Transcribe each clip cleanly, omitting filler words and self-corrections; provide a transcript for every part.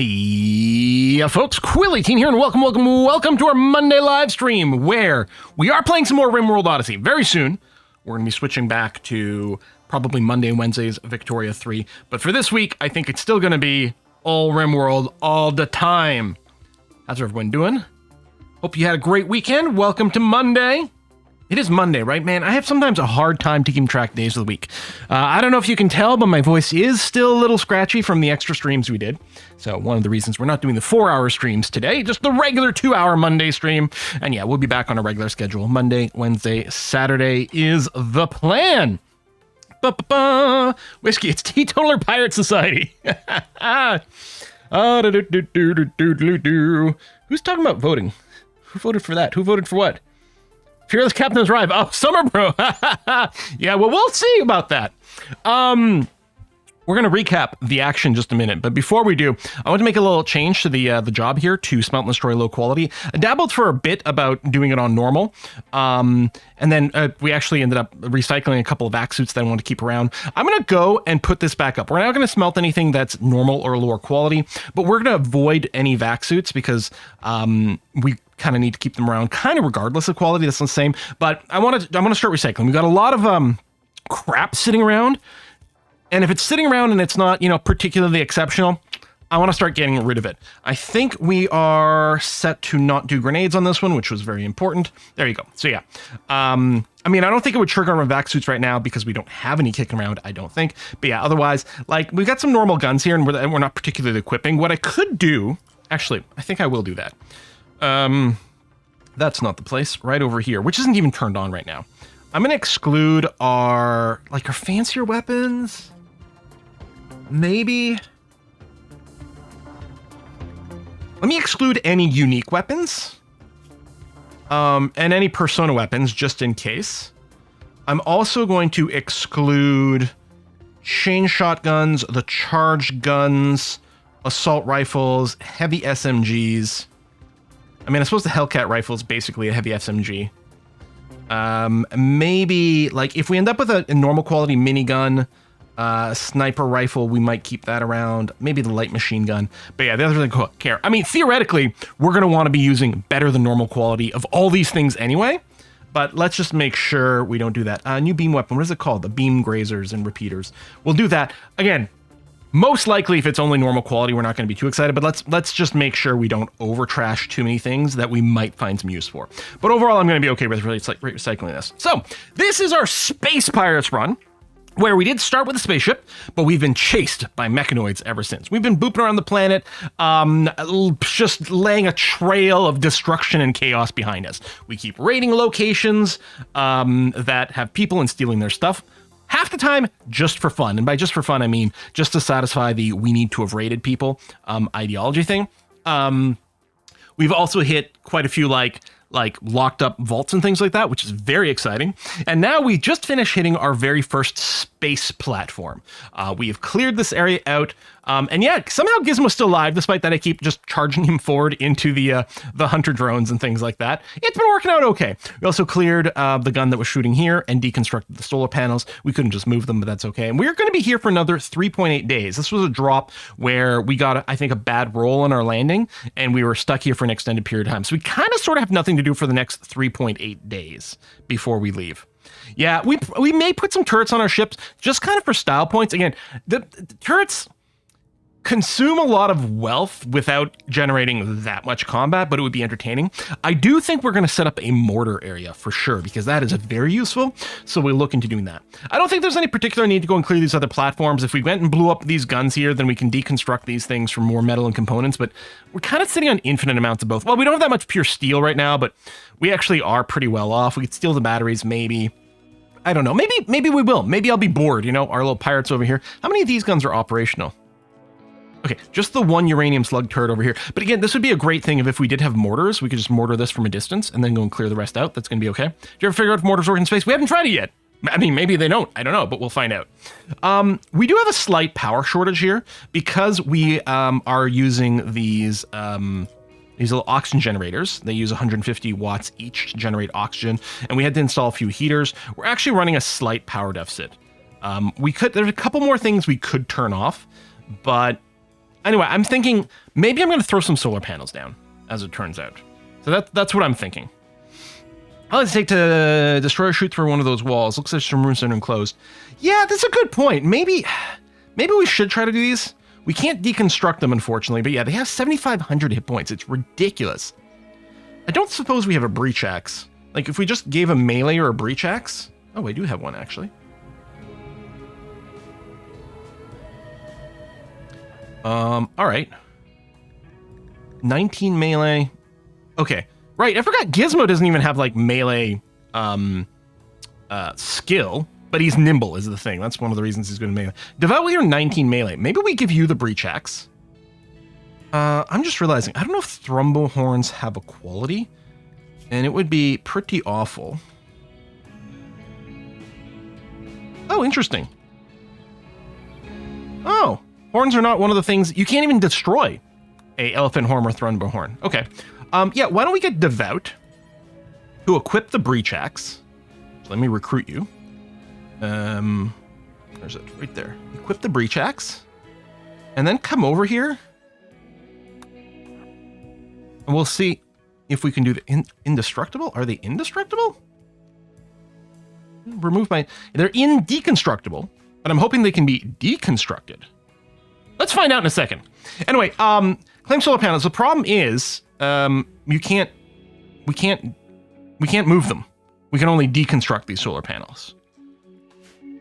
Hey, folks, Quilly18 here, and welcome to our Monday live stream, where we are playing some more RimWorld Odyssey. Very soon, we're going to be switching back to probably Monday and Wednesdays Victoria 3. But for this week, I think it's still going to be all RimWorld all the time. How's everyone doing? Hope you had a great weekend. Welcome to Monday. It is Monday, right, man? I have sometimes a hard time keeping track days of the week. I don't know if you can tell, but my voice is still a little scratchy from the extra streams we did. So one of the reasons we're not doing the 4-hour streams today, just the regular 2-hour Monday stream. And yeah, we'll be back on a regular schedule. Monday, Wednesday, Saturday is the plan. Ba-ba-ba. Whiskey, it's Teetotaler Pirate Society. Who's talking about voting? Who voted for that? Who voted for what? Fearless Captain's Arrive. Oh, Summer Bro. Yeah, well, we'll see about that. We're going to recap the action in just a minute, but before we do, I want to make a little change to the job here to Smelt and Destroy Low Quality. I dabbled for a bit about doing it on normal, and then we actually ended up recycling a couple of vac suits that I want to keep around. I'm going to go and put this back up. We're not going to smelt anything that's normal or lower quality, but we're going to avoid any vac suits because we kind of need to keep them around kind of regardless of quality. That's the same, but I want to start recycling. We've got a lot of crap sitting around. And if it's sitting around and it's not, particularly exceptional, I want to start getting rid of it. I think we are set to not do grenades on this one, which was very important. There you go. So yeah, I mean, I don't think it would trigger on vac suits right now because we don't have any kicking around, I don't think. But yeah, otherwise, like, we've got some normal guns here and we're not particularly equipping. What I could do, actually, I think I will do that. That's not the place, right over here, which isn't even turned on right now. I'm going to exclude our fancier weapons. Maybe. Let me exclude any unique weapons. And any persona weapons, just in case. I'm also going to exclude chain shotguns, the charge guns, assault rifles, heavy SMGs. I mean, I suppose the Hellcat rifle is basically a heavy SMG. Maybe, like, if we end up with a normal quality minigun, sniper rifle, we might keep that around. Maybe the light machine gun. But yeah, the other thing, care. I mean, theoretically, we're going to want to be using better than normal quality of all these things anyway. But let's just make sure we don't do that. New beam weapon. What is it called? The beam grazers and repeaters. We'll do that. Again, most likely if it's only normal quality, we're not going to be too excited. But let's just make sure we don't over trash too many things that we might find some use for. But overall, I'm going to be okay with recycling this. So this is our Space Pirates run, where we did start with a spaceship, but we've been chased by mechanoids ever since. We've been booping around the planet, just laying a trail of destruction and chaos behind us. We keep raiding locations that have people and stealing their stuff. Half the time, just for fun. And by just for fun, I mean just to satisfy the we need to have raided people ideology thing. We've also hit quite a few like locked up vaults and things like that, which is very exciting. And now we just finished hitting our very first space platform. We have cleared this area out. And yeah, somehow Gizmo's still alive, despite that I keep just charging him forward into the hunter drones and things like that. It's been working out okay. We also cleared the gun that was shooting here and deconstructed the solar panels. We couldn't just move them, but that's okay. And we're going to be here for another 3.8 days. This was a drop where we got, I think, a bad roll on our landing, and we were stuck here for an extended period of time. So we kind of sort of have nothing to do for the next 3.8 days before we leave. Yeah, we may put some turrets on our ships, just kind of for style points. Again, the turrets consume a lot of wealth without generating that much combat, but it would be entertaining. I do think we're going to set up a mortar area for sure, because that is very useful, so we'll look into doing that. I don't think there's any particular need to go and clear these other platforms. If we went and blew up these guns here, then we can deconstruct these things from more metal and components, but we're kind of sitting on infinite amounts of both. Well, we don't have that much pure steel right now, but we actually are pretty well off. We could steal the batteries, maybe. I don't know. Maybe we will. Maybe I'll be bored, you know, our little pirates over here. How many of these guns are operational? Okay, just the one uranium slug turret over here. But again, this would be a great thing if we did have mortars. We could just mortar this from a distance and then go and clear the rest out. That's going to be okay. Did you ever figure out if mortars work in space? We haven't tried it yet. I mean, maybe they don't. I don't know, but we'll find out. We do have a slight power shortage here because we are using these little oxygen generators. They use 150 watts each to generate oxygen, and we had to install a few heaters. We're actually running a slight power deficit. There's a couple more things we could turn off, but anyway, I'm thinking maybe I'm going to throw some solar panels down, as it turns out. So that's what I'm thinking. I'll take to destroy or shoot through one of those walls. Looks like some rooms are enclosed. Yeah, that's a good point. Maybe we should try to do these. We can't deconstruct them, unfortunately, but yeah, they have 7,500 hit points. It's ridiculous. I don't suppose we have a breach axe. Like, if we just gave a melee or a breach axe. Oh, I do have one, actually. All right. 19 melee. Okay. Right, I forgot Gizmo doesn't even have, like, melee skill, but he's nimble is the thing. That's one of the reasons he's good at melee. Devout with your 19 melee. Maybe we give you the breach axe. I'm just realizing, I don't know if Thrumbo horns have a quality, and it would be pretty awful. Oh, interesting. Oh, horns are not one of the things, you can't even destroy a elephant horn or Thrumbo horn. Okay. Yeah, why don't we get Devout to equip the breach axe. So let me recruit you. Where's it? Right there. Equip the breach axe. And then come over here. And we'll see if we can do the indestructible. Are they indestructible? Remove my... They're deconstructible, but I'm hoping they can be deconstructed. Let's find out in a second. Anyway, claim solar panels. The problem is, we can't move them. We can only deconstruct these solar panels.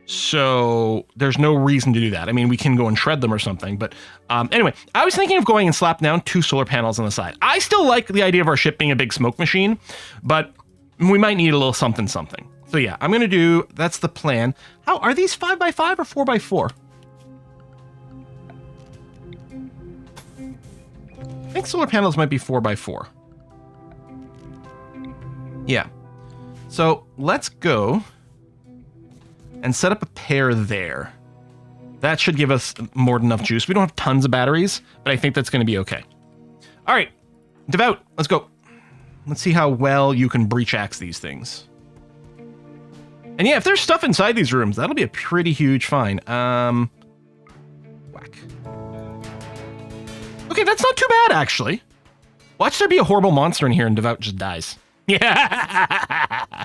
So there's no reason to do that. I mean, we can go and shred them or something, but anyway, I was thinking of going and slap down 2 solar panels on the side. I still like the idea of our ship being a big smoke machine, but we might need a little something. So yeah, I'm gonna do, that's the plan. How, are these 5x5 or 4x4? I think solar panels might be 4x4. Yeah. So let's go and set up a pair there. That should give us more than enough juice. We don't have tons of batteries, but I think that's going to be okay. All right, Devout, let's go. Let's see how well you can breach axe these things. And yeah, if there's stuff inside these rooms, that'll be a pretty huge find. Whack. Okay, that's not too bad, actually. Watch there be a horrible monster in here and Devout just dies. Yeah.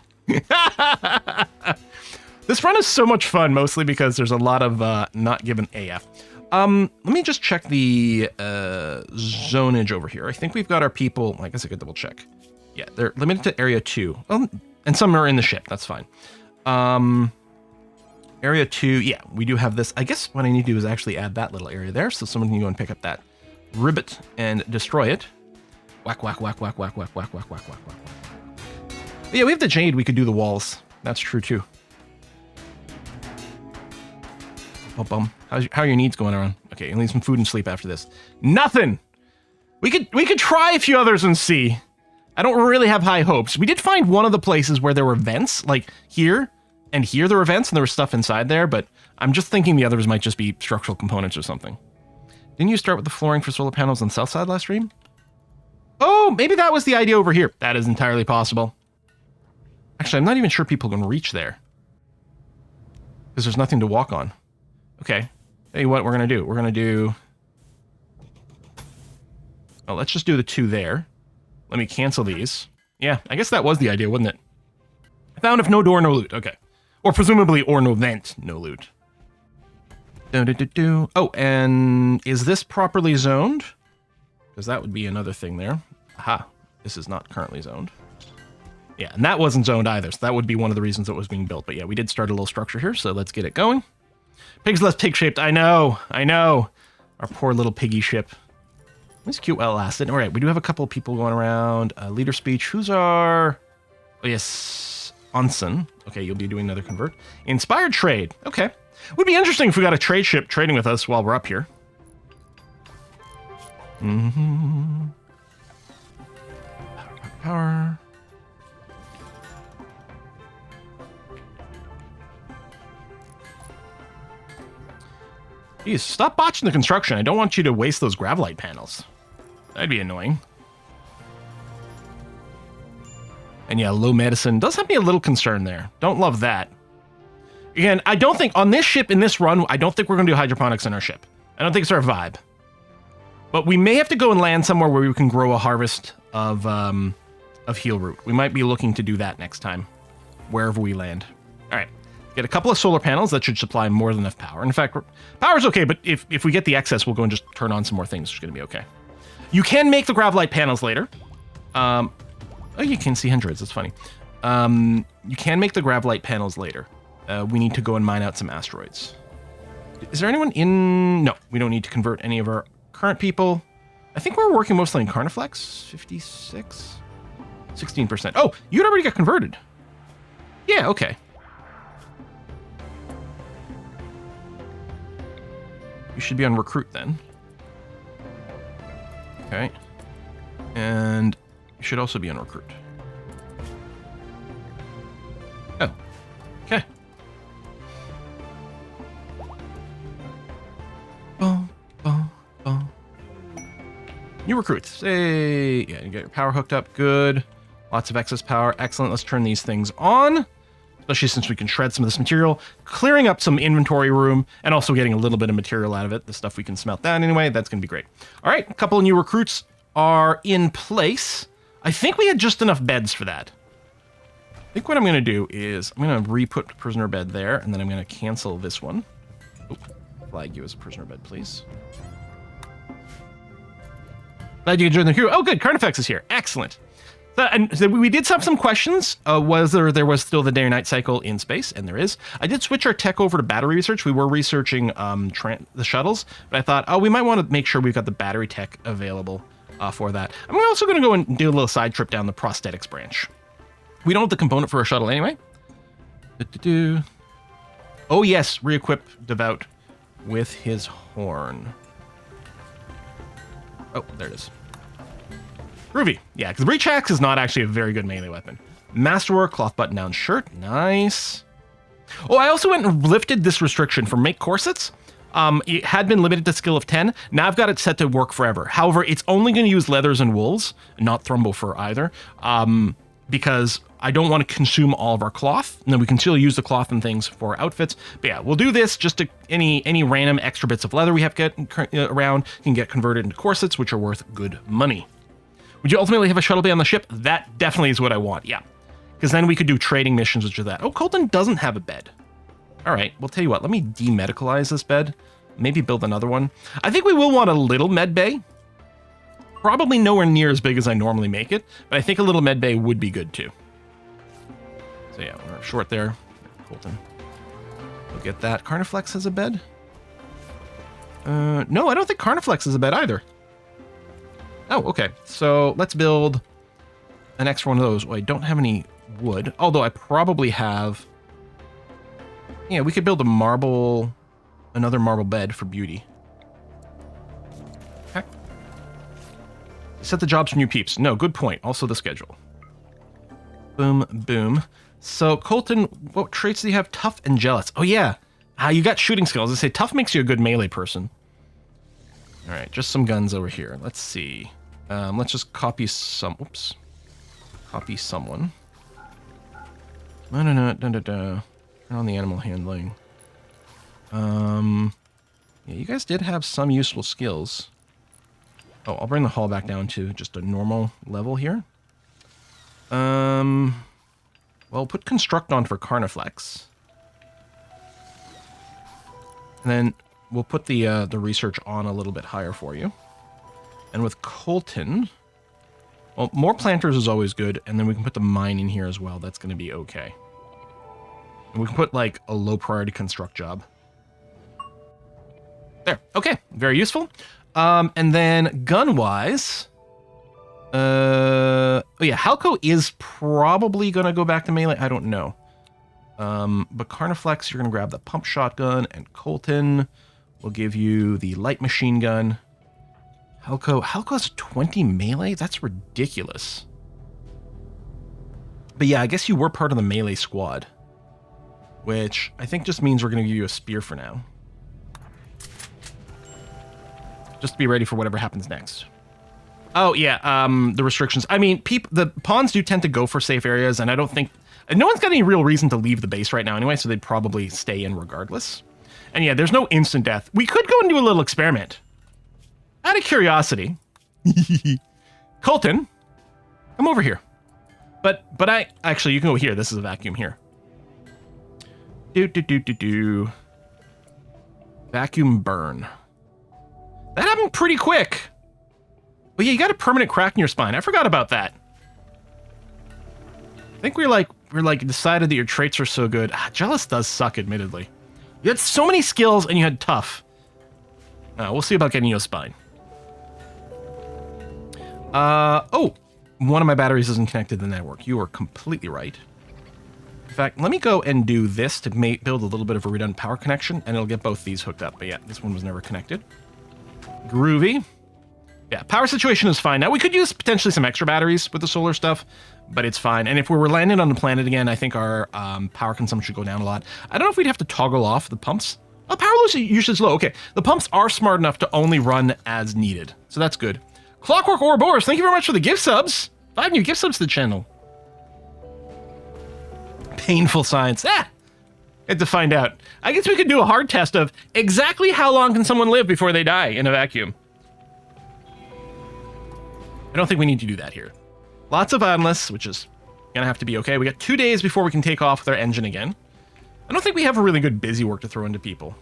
This run is so much fun, mostly because there's a lot of not given AF. Let me just check the zonage over here. I think we've got our people. I guess I could double check. Yeah, they're limited to area 2. Well, and some are in the ship. That's fine. Area 2, yeah, we do have this. I guess what I need to do is actually add that little area there so someone can go and pick up that ribbit and destroy it. Whack, whack, whack, whack, whack, whack, whack, whack, whack, whack, whack. But yeah, we have the jade. We could do the walls. That's true, too. Oh, bum. How are your needs going around? Okay, you need some food and sleep after this. Nothing! We could try a few others and see. I don't really have high hopes. We did find one of the places where there were vents, like here and here there were vents and there was stuff inside there, but I'm just thinking the others might just be structural components or something. Didn't you start with the flooring for solar panels on the south side last stream? Oh, maybe that was the idea over here. That is entirely possible. Actually, I'm not even sure people can reach there. Because there's nothing to walk on. Okay. Tell you what we're going to do. We're going to do... Oh, let's just do the 2 there. Let me cancel these. Yeah, I guess that was the idea, wasn't it? I found if no door, no loot. Okay. Or presumably, or no vent, no loot. Oh, and is this properly zoned? Because that would be another thing there. Aha. This is not currently zoned. Yeah, and that wasn't zoned either, so that would be one of the reasons it was being built. But yeah, we did start a little structure here, so let's get it going. Pig's less pig-shaped. I know. Our poor little piggy ship. This cute well lasted. All right, we do have a couple of people going around. Leader speech. Who's our... Oh, yes. Onsen. Okay, you'll be doing another convert. Inspired trade. Okay. Would be interesting if we got a trade ship trading with us while we're up here. Mm-hmm. Power. Geez, stop botching the construction. I don't want you to waste those gravlite panels. That'd be annoying. And yeah, low medicine does have me a little concerned there. Don't love that. Again, I don't think, on this ship, in this run, I don't think we're going to do hydroponics on our ship. I don't think it's our vibe. But we may have to go and land somewhere where we can grow a harvest of heal root. We might be looking to do that next time, wherever we land. All right. Get a couple of solar panels that should supply more than enough power. In fact, power's okay, but if we get the excess, we'll go and just turn on some more things. It's going to be okay. You can make the gravlite panels later. Oh, you can see hundreds. That's funny. You can make the gravlite panels later. We need to go and mine out some asteroids. Is there anyone in... No, we don't need to convert any of our current people. I think we're working mostly in Carniflex. 56? 16%. Oh, you'd already got converted. Yeah, okay. You should be on recruit then. Okay. And you should also be on recruit. Oh. Okay. Boom, boom, boom. New recruits. Hey, yeah, you get your power hooked up. Good. Lots of excess power. Excellent. Let's turn these things on. Especially since we can shred some of this material, clearing up some inventory room, and also getting a little bit of material out of it. The stuff we can smelt down anyway, that's going to be great. All right, a couple of new recruits are in place. I think we had just enough beds for that. I think what I'm going to do is I'm going to re-put prisoner bed there, and then I'm going to cancel this one. Oop. flag you as a prisoner of bed, please. Glad you enjoyed the crew. Oh, good. Carnifex is here. Excellent. So we did have some questions. Whether there was still the day or night cycle in space, and there is. I did switch our tech over to battery research. We were researching the shuttles, but I thought, oh, we might want to make sure we've got the battery tech available for that. I'm also going to go and do a little side trip down the prosthetics branch. We don't have the component for a shuttle anyway. Oh, yes. Re-equip Devout with his horn. Oh, there it is. Groovy. Yeah, because Breach Axe is not actually a very good melee weapon. Masterwork, cloth button-down shirt. Nice. Oh, I also went and lifted this restriction for make corsets. It had been limited to skill of 10. Now I've got it set to work forever. However, it's only going to use leathers and wools, not thrumbo fur either, because I don't want to consume all of our cloth. And then we can still use the cloth and things for outfits. But yeah, we'll do this just to any random extra bits of leather we have get around can get converted into corsets, which are worth good money. Would you ultimately have a shuttle bay on the ship? That definitely is what I want, yeah. Because then we could do trading missions, which are that. Oh, Colton doesn't have a bed. All right, well, tell you what, let me demedicalize this bed. Maybe build another one. I think we will want a little med bay. Probably nowhere near as big as I normally make it, but I think a little med bay would be good too. So yeah, we're short there. Colton. We'll get that. Carniflex has a bed? No, I don't think Carniflex has a bed either. Oh, okay. So let's build an extra one of those. Well, I don't have any wood, although I probably have... Yeah, we could build another marble bed for beauty. Okay. Set the jobs for new peeps. No, good point. Also the schedule. Boom, boom. So, Colton, what traits do you have? Tough and jealous. Oh, yeah. You got shooting skills. I say tough makes you a good melee person. All right, just some guns over here. Let's see. Let's just copy some... Oops. Copy someone. Turn on the animal handling. Yeah, you guys did have some useful skills. Oh, I'll bring the hull back down to just a normal level here. Well, put construct on for Carniflex. And then we'll put the research on a little bit higher for you. And with Colton, well, more planters is always good, and then we can put the mine in here as well. That's going to be okay. And we can put, like, a low priority construct job. There. Okay. Very useful. And then gun-wise... oh, yeah. Halco is probably going to go back to melee. I don't know. But Carniflex, you're going to grab the pump shotgun, and Colton will give you the light machine gun. Halco's 20 melee? That's ridiculous. But yeah, I guess you were part of the melee squad. Which I think just means we're going to give you a spear for now. Just to be ready for whatever happens next. Oh, yeah, the restrictions. I mean, the pawns do tend to go for safe areas, and I don't think... No one's got any real reason to leave the base right now anyway, so they'd probably stay in regardless. And yeah, there's no instant death. We could go and do a little experiment. Out of curiosity. Colton, come over here. But actually, you can go here. This is a vacuum here. Vacuum burn. That happened pretty quick. But yeah, you got a permanent crack in your spine. I forgot about that. I think we're decided that your traits are so good. Jealous does suck, admittedly. You had so many skills and you had tough. We'll see about getting you a spine. Oh, one of my batteries isn't connected to the network. You are completely right. In fact, let me go and do this to build a little bit of a redundant power connection, and it'll get both these hooked up. But yeah, this one was never connected. Groovy. Yeah, power situation is fine. Now, we could use potentially some extra batteries with the solar stuff, but it's fine. And if we were landing on the planet again, I think our power consumption should go down a lot. I don't know if we'd have to toggle off the pumps. Oh, power usage is low. Okay, the pumps are smart enough to only run as needed, so that's good. Clockwork Ouroboros, thank you very much for the gift subs. 5 new gift subs to the channel. Painful science. Had to find out. I guess we could do a hard test of exactly how long can someone live before they die in a vacuum. I don't think we need to do that here. Lots of idleness, which is gonna have to be okay. We got 2 days before we can take off with our engine again. I don't think we have a really good busy work to throw into people.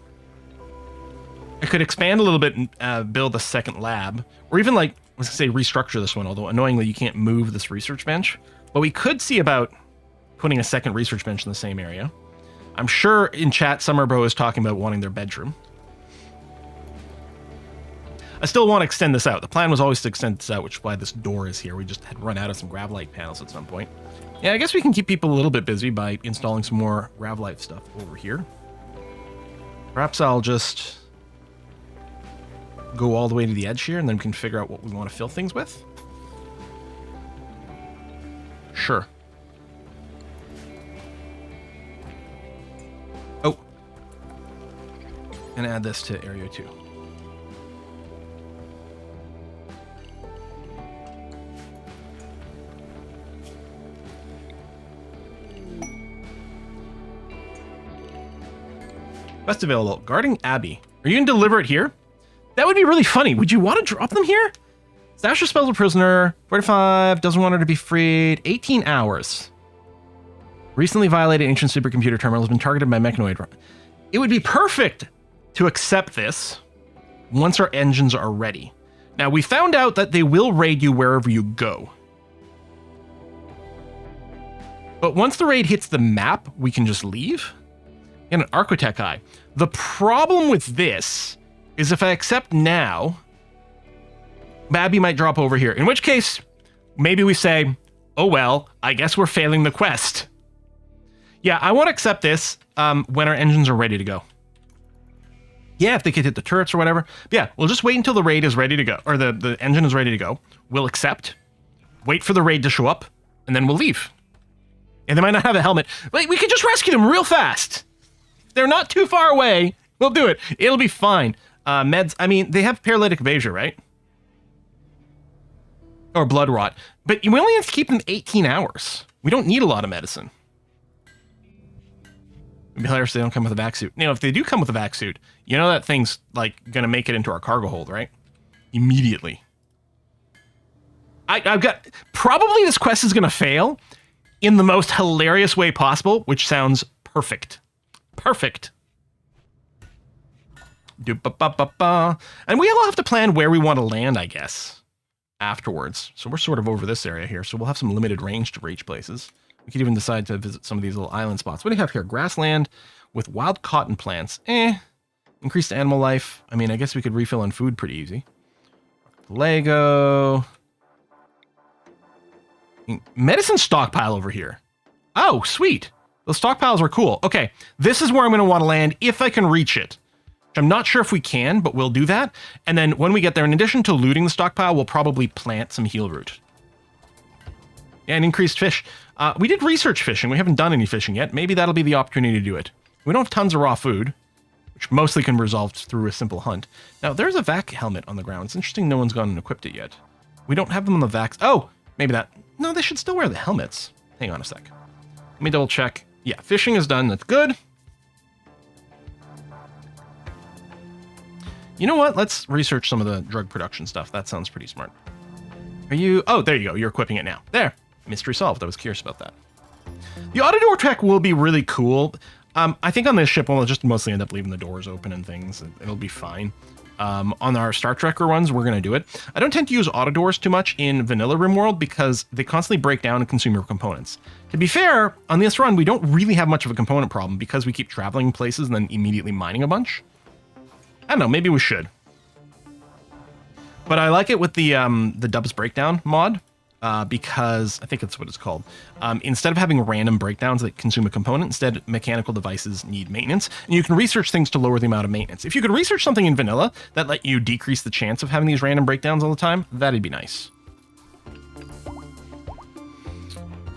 I could expand a little bit and build a second lab, or even like, let's say restructure this one, although annoyingly you can't move this research bench. But we could see about putting a second research bench in the same area. I'm sure in chat, Summerbro is talking about wanting their bedroom. I still want to extend this out. The plan was always to extend this out, which is why this door is here. We just had run out of some Gravlite panels at some point. Yeah, I guess we can keep people a little bit busy by installing some more Gravlite stuff over here. Perhaps I'll just go all the way to the edge here, and then we can figure out what we want to fill things with. Sure. Oh. And add this to area 2. Best available. Guarding Abbey. Are you going to deliver it here? That would be really funny. Would you want to drop them here? Stash your spells a prisoner. 45. Doesn't want her to be freed. 18 hours. Recently violated ancient supercomputer terminal has been targeted by Mechanoid. It would be perfect to accept this once our engines are ready. Now, we found out that they will raid you wherever you go. But once the raid hits the map, we can just leave. And an Architect Eye. The problem with this is if I accept now, Babby might drop over here. In which case, maybe we say, oh well, I guess we're failing the quest. Yeah, I want to accept this when our engines are ready to go. Yeah, if they could hit the turrets or whatever. But yeah, we'll just wait until the raid is ready to go, or the engine is ready to go. We'll accept, wait for the raid to show up, and then we'll leave. And they might not have a helmet. Wait, we could just rescue them real fast. They're not too far away. We'll do it. It'll be fine. Meds, I mean, they have paralytic aphasia, right? Or blood rot. But we only have to keep them 18 hours. We don't need a lot of medicine. It'd be hilarious if they don't come with a vac suit. Now, if they do come with a vac suit, you know that thing's, like, gonna make it into our cargo hold, right? Immediately. I've got... Probably this quest is gonna fail in the most hilarious way possible, which sounds perfect. Perfect. And we all have to plan where we want to land, I guess, afterwards. So we're sort of over this area here, so we'll have some limited range to reach places. We could even decide to visit some of these little island spots. What do you have here? Grassland with wild cotton plants. Increased animal life. I mean, I guess we could refill on food pretty easy. Lego. Medicine stockpile over here. Oh, sweet. Those stockpiles are cool. Okay, this is where I'm going to want to land if I can reach it. I'm not sure if we can, but we'll do that. And then when we get there, in addition to looting the stockpile, we'll probably plant some heal root. Yeah, and increased fish. We did research fishing. We haven't done any fishing yet. Maybe that'll be the opportunity to do it. We don't have tons of raw food, which mostly can be resolved through a simple hunt. Now, there's a vac helmet on the ground. It's interesting no one's gone and equipped it yet. We don't have them on the vacs. Oh, maybe that. No, they should still wear the helmets. Hang on a sec. Let me double check. Yeah, fishing is done. That's good. You know what? Let's research some of the drug production stuff. That sounds pretty smart. Are you... Oh, there you go. You're equipping it now. There. Mystery solved. I was curious about that. The auto-door tech will be really cool. I think on this ship, we'll just mostly end up leaving the doors open and things. It'll be fine. On our Star Trekker runs, we're going to do it. I don't tend to use auto-doors too much in vanilla RimWorld because they constantly break down and consume your components. To be fair, on this run, we don't really have much of a component problem because we keep traveling places and then immediately mining a bunch. I don't know, maybe we should. But I like it with the Dubs Breakdown mod, because I think that's what it's called. Instead of having random breakdowns that consume a component, instead mechanical devices need maintenance, and you can research things to lower the amount of maintenance. If you could research something in vanilla that let you decrease the chance of having these random breakdowns all the time, that'd be nice.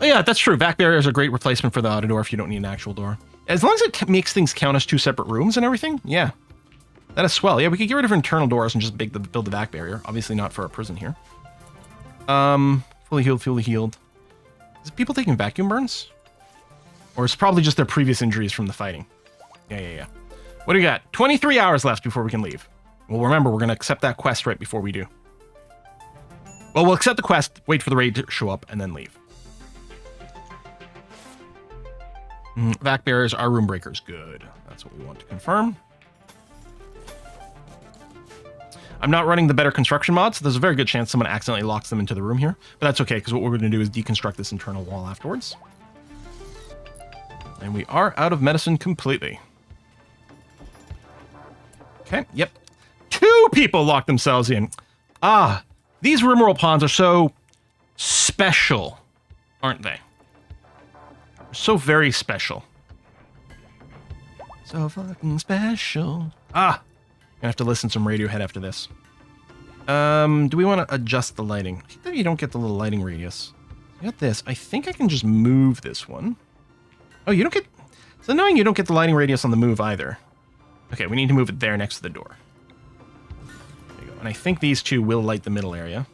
Oh yeah, that's true. Vac barrier is a great replacement for the auto door if you don't need an actual door. As long as it makes things count as 2 separate rooms and everything, yeah. That is swell. Yeah, we could get rid of internal doors and just build the back barrier. Obviously not for a prison here. Fully healed, fully healed. Is it people taking vacuum burns? Or it's probably just their previous injuries from the fighting. Yeah. What do we got? 23 hours left before we can leave. Well, remember, we're going to accept that quest right before we do. Well, we'll accept the quest, wait for the raid to show up, and then leave. Vac barriers are room breakers. Good. That's what we want to confirm. I'm not running the better construction mod, so there's a very good chance someone accidentally locks them into the room here. But that's okay, because what we're going to do is deconstruct this internal wall afterwards. And we are out of medicine completely. Okay, yep. 2 people locked themselves in. Ah, these RimWorld ponds are so special, aren't they? So very special. So fucking special. Ah, gonna have to listen to some Radiohead after this. Do we want to adjust the lighting? I think that you don't get the little lighting radius. You got this. I think I can just move this one. Oh, you don't get... It's annoying you don't get the lighting radius on the move either. Okay, we need to move it there next to the door. There you go. And I think these 2 will light the middle area.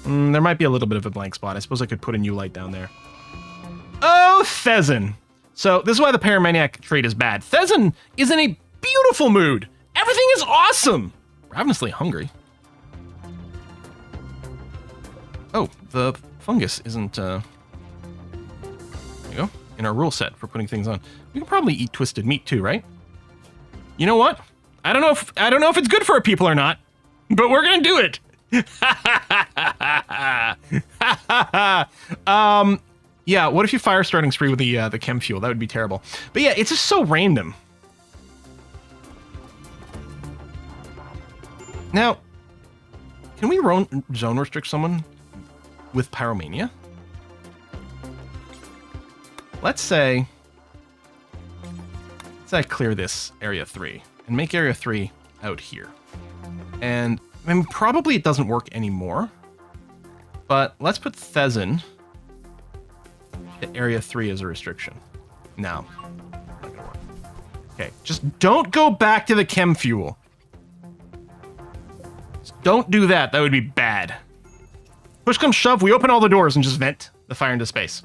There might be a little bit of a blank spot. I suppose I could put a new light down there. Oh, Thezin! So, this is why the Paramaniac trait is bad. Thezin is in a beautiful mood. Everything is awesome! Ravenously hungry. Oh, the fungus isn't, There you go. In our rule set for putting things on. We can probably eat twisted meat too, right? You know what? I don't know if it's good for our people or not, but we're gonna do it! Yeah, what if you fire starting spree with the chem fuel? That would be terrible. But yeah, it's just so random. Now, can we zone restrict someone with pyromania? Let's say I clear this area 3 and make area 3 out here. And I mean, probably it doesn't work anymore, but let's put Thezin to area 3 as a restriction. No. Not gonna work. Okay, just don't go back to the chem fuel. Just don't do that. That would be bad. Push comes shove, we open all the doors and just vent the fire into space.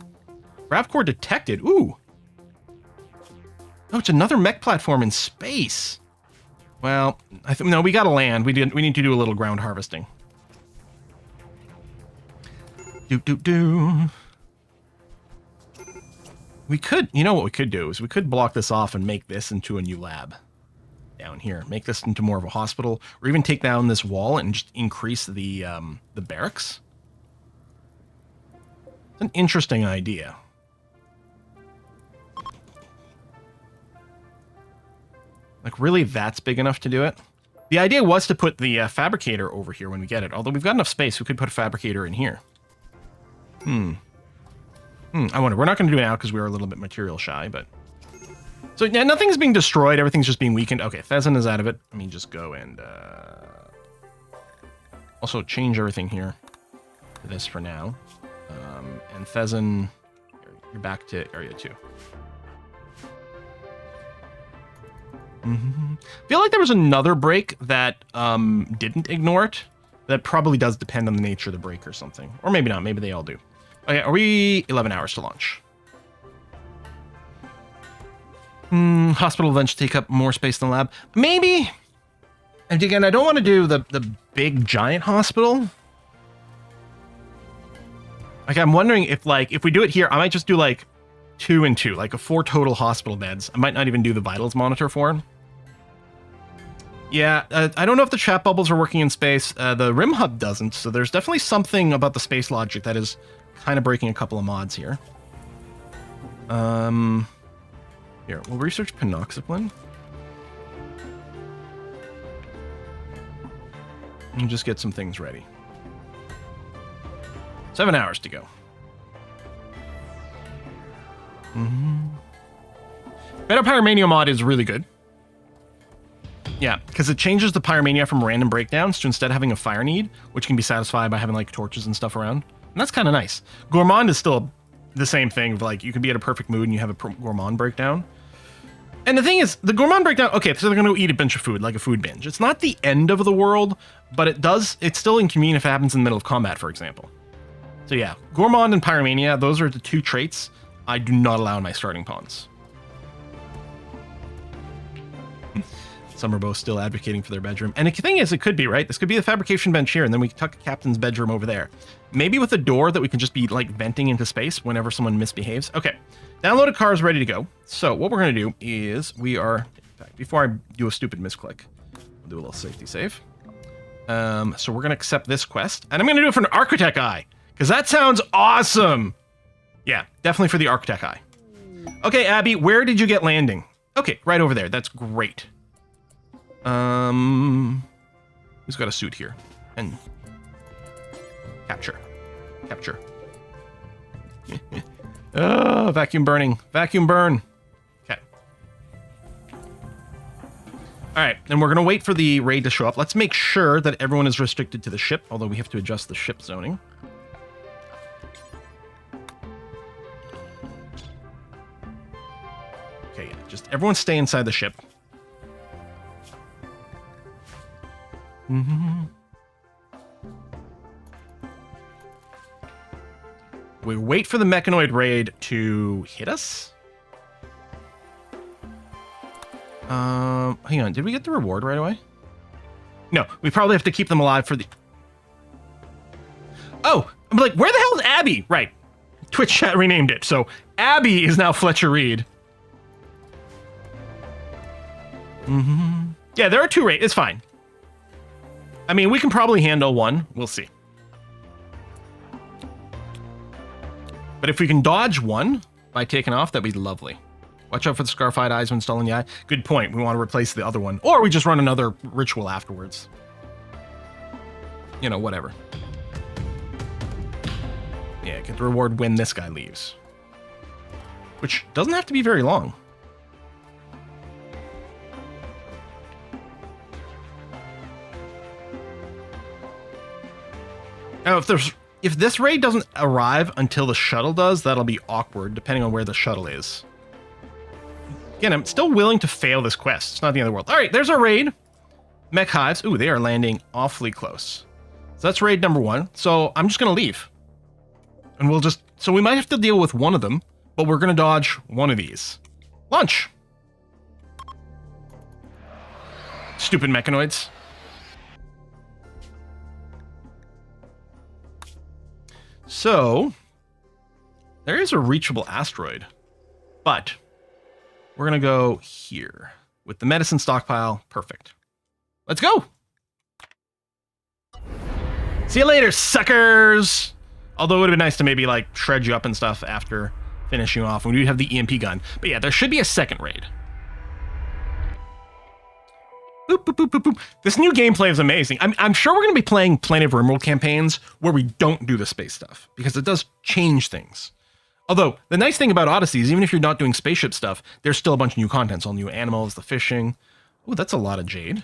Grav core detected. Ooh. Oh, it's another mech platform in space. Well, no, we gotta land. We need to do a little ground harvesting. We could, you know what we could do is we could block this off and make this into a new lab down here. Make this into more of a hospital, or even take down this wall and just increase the barracks. It's an interesting idea. Like, really, that's big enough to do it? The idea was to put the fabricator over here when we get it. Although we've got enough space, we could put a fabricator in here. I wonder. We're not going to do it now because we are a little bit material shy, but... So, yeah, nothing's being destroyed. Everything's just being weakened. Okay, Thezin is out of it. Let me just go and... also, change everything here to this for now. And Thezin, you're back to area 2. I feel like there was another break that didn't ignore it. That probably does depend on the nature of the break or something. Or maybe not. Maybe they all do. Okay, are we 11 hours to launch? Hospital events take up more space than the lab. Maybe. And again, I don't want to do the big giant hospital. Like, I'm wondering if we do it here, I might just do 2 and 2, like 4 total hospital beds. I might not even do the vitals monitor for it. Yeah, I don't know if the chat bubbles are working in space. The Rim Hub doesn't, so there's definitely something about the space logic that is kind of breaking a couple of mods here. Here, we'll research penoxyplin. And just get some things ready. 7 hours to go. Better Pyromania mod is really good. Yeah, because it changes the Pyromania from random breakdowns to instead having a fire need, which can be satisfied by having torches and stuff around. And that's kind of nice. Gourmand is still the same thing of you can be at a perfect mood and you have a Gourmand breakdown. And the thing is, the Gourmand breakdown, okay, so they're going to eat a bunch of food, like a food binge. It's not the end of the world, but it's still inconvenient if it happens in the middle of combat, for example. So yeah, Gourmand and Pyromania, those are the 2 traits I do not allow in my starting pawns. Some are both still advocating for their bedroom. And the thing is, it could be, right? This could be the fabrication bench here, and then we tuck a captain's bedroom over there. Maybe with a door that we can just be, venting into space whenever someone misbehaves. Okay, downloaded car is ready to go. So what we're going to do is in fact, before I do a stupid misclick, we'll do a little safety save. So we're going to accept this quest. And I'm going to do it for an Architect Eye. Because that sounds awesome. Yeah, definitely for the Architect Eye. Okay, Abby, where did you get landing? Okay, right over there. That's great. Who's got a suit here? And capture. Capture. Oh, vacuum burning. Vacuum burn. Okay. All right, and we're going to wait for the raid to show up. Let's make sure that everyone is restricted to the ship, although we have to adjust the ship zoning. Okay, yeah, just everyone stay inside the ship. We wait for the Mechanoid raid to hit us. Hang on, did we get the reward right away? No, we probably have to keep them alive for the... Oh, I'm like, where the hell is Abby? Right, Twitch chat renamed it, so Abby is now Fletcher Reed. Yeah, there are 2 raids, it's fine. I mean, we can probably handle 1, we'll see. But if we can dodge 1 by taking off, that'd be lovely. Watch out for the scarified eyes when installing the eye. Good point. We want to replace the other one. Or we just run another ritual afterwards. You know, whatever. Yeah, get the reward when this guy leaves. Which doesn't have to be very long. Now, if this raid doesn't arrive until the shuttle does, that'll be awkward, depending on where the shuttle is. Again, I'm still willing to fail this quest. It's not the end of the world. All right, there's our raid. Mech hives. Ooh, they are landing awfully close. So that's raid number 1. So I'm just going to leave. And we'll just... So we might have to deal with one of them, but we're going to dodge one of these. Launch. Stupid Mechanoids. So, there is a reachable asteroid, but we're going to go here with the medicine stockpile. Perfect. Let's go. See you later, suckers. Although it would have been nice to maybe like shred you up and stuff after finishing off. We do have the EMP gun. But yeah, there should be a second raid. Boop, boop, boop, boop, boop. This new gameplay is amazing. I'm sure we're going to be playing plenty of RimWorld campaigns where we don't do the space stuff, because it does change things. Although, the nice thing about Odyssey is even if you're not doing spaceship stuff, there's still a bunch of new content. All new animals, the fishing. Oh, that's a lot of jade.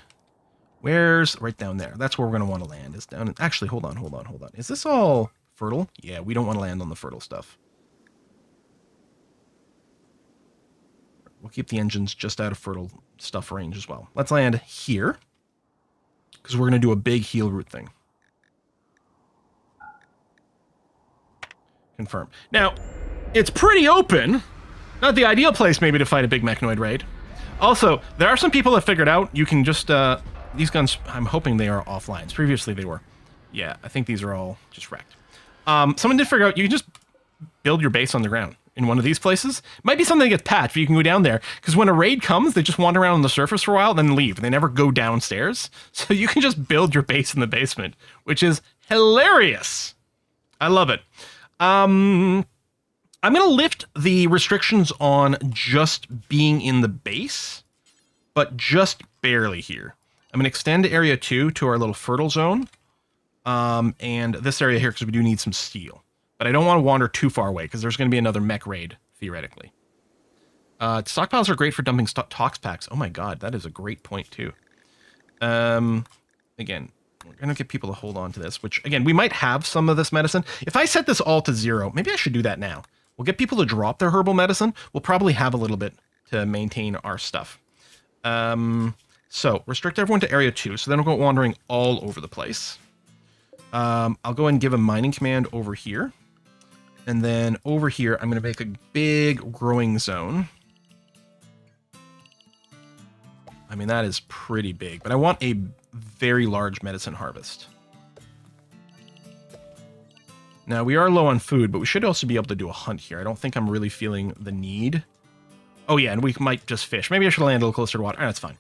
Where's... Right down there. That's where we're going to want to land. Is down... Actually, hold on. Is this all fertile? Yeah, we don't want to land on the fertile stuff. We'll keep the engines just out of fertile stuff range as well. Let's land here, because we're going to do a big heal route thing. Confirm. Now, it's pretty open. Not the ideal place, maybe, to fight a big Mechanoid raid. Also, there are some people that figured out you can just... these guns, I'm hoping they are offlines. Previously, they were. Yeah, I think these are all just wrecked. Someone did figure out you can just build your base on the ground in one of these places. Might be something that gets patched, but you can go down there. Because when a raid comes, they just wander around on the surface for a while, then leave. They never go downstairs. So you can just build your base in the basement, which is hilarious. I love it. I'm going to lift the restrictions on just being in the base, but just barely here. I'm going to extend Area 2 to our little fertile zone, and this area here, because we do need some steel. But I don't want to wander too far away, because there's going to be another mech raid, theoretically. Stockpiles are great for dumping tox packs. Oh my god, that is a great point, too. Again, we're going to get people to hold on to this, which, again, we might have some of this medicine. If I set this all to 0, maybe I should do that now. We'll get people to drop their herbal medicine. We'll probably have a little bit to maintain our stuff. So, restrict everyone to Area 2, so then we'll go wandering all over the place. I'll go and give a mining command over here. And then over here, I'm going to make a big growing zone. I mean, that is pretty big, but I want a very large medicine harvest. Now, we are low on food, but we should also be able to do a hunt here. I don't think I'm really feeling the need. Oh, yeah, and we might just fish. Maybe I should land a little closer to water. That's fine.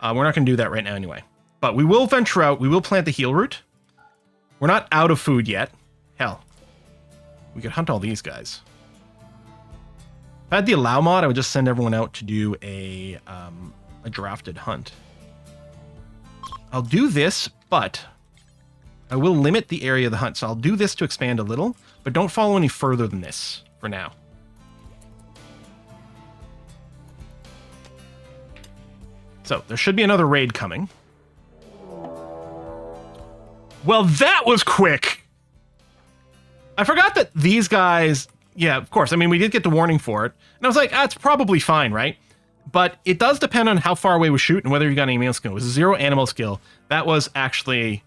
We're not going to do that right now anyway. But we will venture out. We will plant the heal root. We're not out of food yet. Hell, we could hunt all these guys. If I had the allow mod, I would just send everyone out to do a drafted hunt. I'll do this, but I will limit the area of the hunt. So I'll do this to expand a little, but don't follow any further than this for now. So there should be another raid coming. Well, that was quick. I forgot that these guys, yeah, of course. I mean, we did get the warning for it. And I was like, it's probably fine, right? But it does depend on how far away we shoot and whether you got any animal skill. It was 0 animal skill. That was actually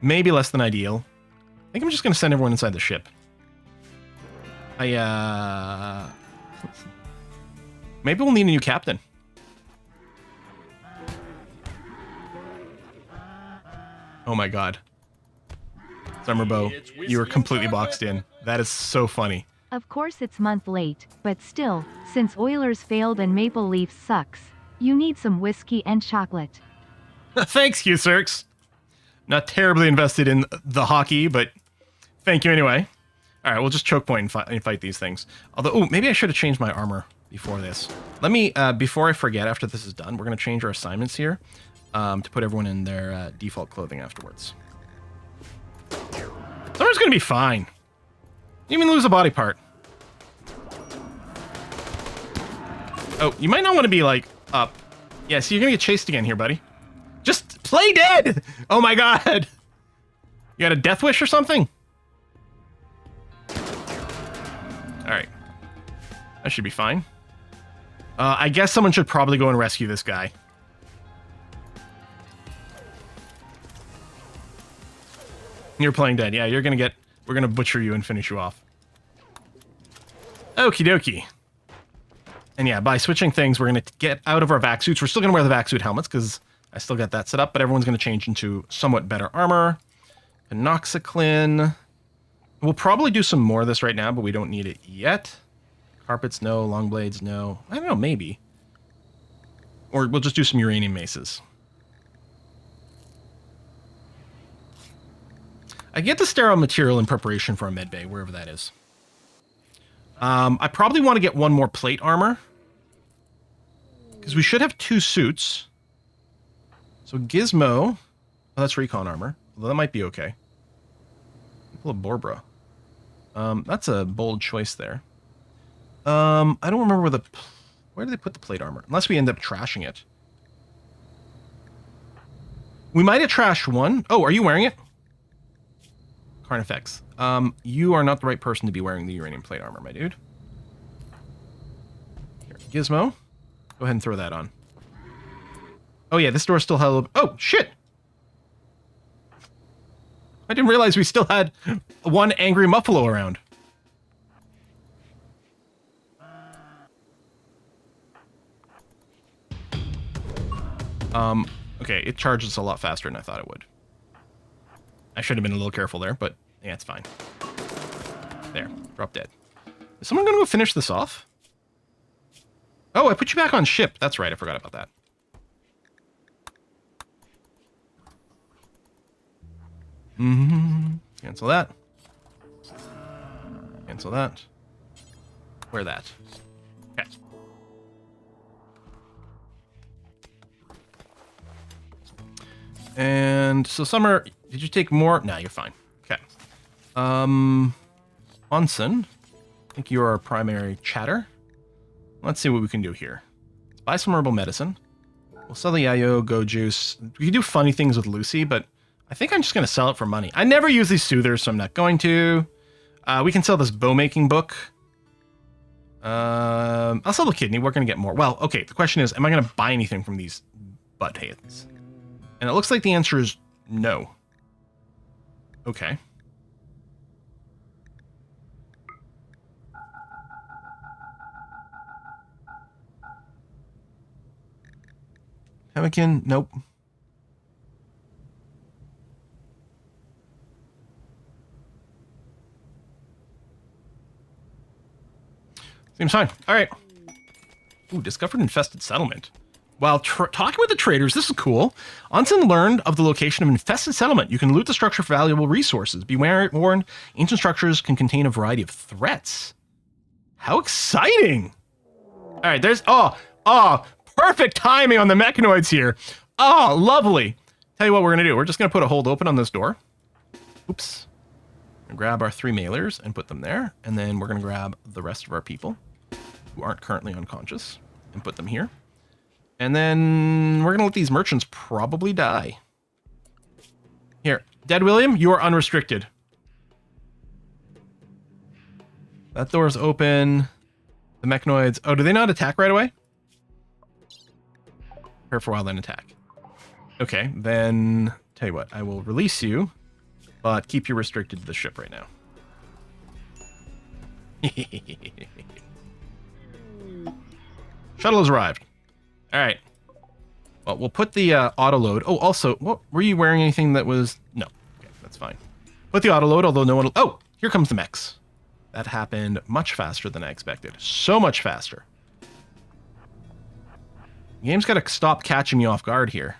maybe less than ideal. I think I'm just going to send everyone inside the ship. Maybe we'll need a new captain. Oh my god. Summerbow, you were completely boxed in. That is so funny. Of course it's month late, but still, since Oilers failed and Maple Leaf sucks, you need some whiskey and chocolate. Thanks, Hugh Cirques. Not terribly invested in the hockey, but thank you anyway. All right, we'll just choke point and fight these things. Although, maybe I should have changed my armor before this. Let me, before I forget, after this is done, we're going to change our assignments here to put everyone in their default clothing afterwards. Summer's going to be fine. You even lose a body part. Oh, you might not want to be, like, up. Yeah, so you're going to get chased again here, buddy. Just play dead! Oh my god! You got a death wish or something? Alright. That should be fine. I guess someone should probably go and rescue this guy. You're playing dead. Yeah, you're gonna get... We're gonna butcher you and finish you off. Okie dokie. And yeah, by switching things, we're gonna get out of our vac suits. We're still gonna wear the vac suit helmets, because I still got that set up, but everyone's gonna change into somewhat better armor. Penoxiclin. We'll probably do some more of this right now, but we don't need it yet. Carpets, no. Long blades, no. I don't know, maybe. Or we'll just do some uranium maces. I get the sterile material in preparation for a med bay, wherever that is. I probably want to get one more plate armor. Because we should have 2 suits. So Gizmo... Oh, that's recon armor. Although that might be okay. Pull a Borbra. That's a bold choice there. I don't remember where the... Where do they put the plate armor? Unless we end up trashing it. We might have trashed one. Oh, are you wearing it? Carnifex. You are not the right person to be wearing the uranium plate armor, my dude. Here, Gizmo. Go ahead and throw that on. Oh yeah, this door still held... Oh, shit! I didn't realize we still had one angry Muffalo around. Okay, it charges a lot faster than I thought it would. I should have been a little careful there, but yeah, it's fine. There, drop dead. Is someone going to go finish this off? Oh, I put you back on ship. That's right, I forgot about that. Cancel that. Cancel that. Wear that. Okay. And so Summer, did you take more? No, you're fine. Okay. Onsen, I think you're our primary chatter. Let's see what we can do here. Let's buy some herbal medicine. We'll sell the Yayo, Go Juice. We can do funny things with Lucy, but I think I'm just going to sell it for money. I never use these soothers, so I'm not going to. We can sell this bow-making book. I'll sell the kidney. We're going to get more. Well, okay, the question is, am I going to buy anything from these butt heads? And it looks like the answer is no. Okay. Pemmican, nope. Seems fine. All right. Ooh, discovered infested settlement. While talking with the traders, this is cool. Onsen learned of the location of an infested settlement. You can loot the structure for valuable resources. Be warned, ancient structures can contain a variety of threats. How exciting! All right, there's... Oh, perfect timing on the Mechanoids here. Oh, lovely. Tell you what we're going to do. We're just going to put a hold open on this door. Oops. Grab our 3 mailers and put them there. And then we're going to grab the rest of our people who aren't currently unconscious and put them here. And then we're going to let these merchants probably die. Here. Dead William, you are unrestricted. That door's open. The Mechanoids... Oh, do they not attack right away? Prepare for a while, then attack. Okay, then... Tell you what, I will release you, but keep you restricted to the ship right now. Shuttle has arrived. All right. Well, we'll put the auto load. Oh, also, what, were you wearing anything that was... No. Okay, that's fine. Put the auto load, although no one... Oh, here comes the mechs. That happened much faster than I expected. So much faster. The game's got to stop catching me off guard here.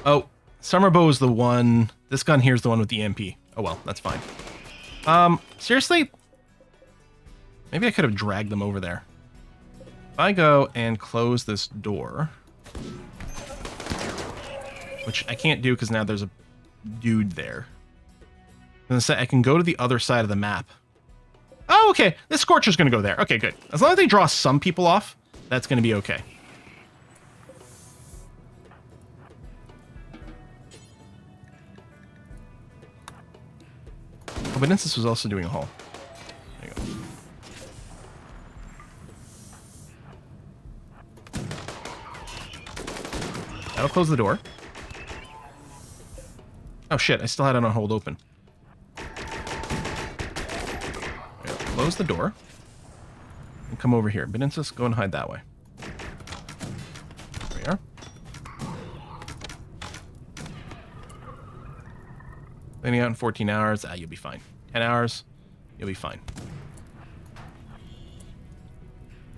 Oh, Summerbow is the one... This gun here is the one with the EMP. Oh, well, that's fine. Seriously? Maybe I could have dragged them over there. If I go and close this door... Which I can't do because now there's a dude there. I can go to the other side of the map. Oh, okay. This Scorcher's going to go there. Okay, good. As long as they draw some people off, that's going to be okay. Oh, but Instance was also doing a haul. There you go. That'll close the door. Oh shit, I still had it on hold open. Close the door. And come over here. Beninsus, go and hide that way. There we are. Cleaning out in 14 hours. Ah, you'll be fine. 10 hours. You'll be fine.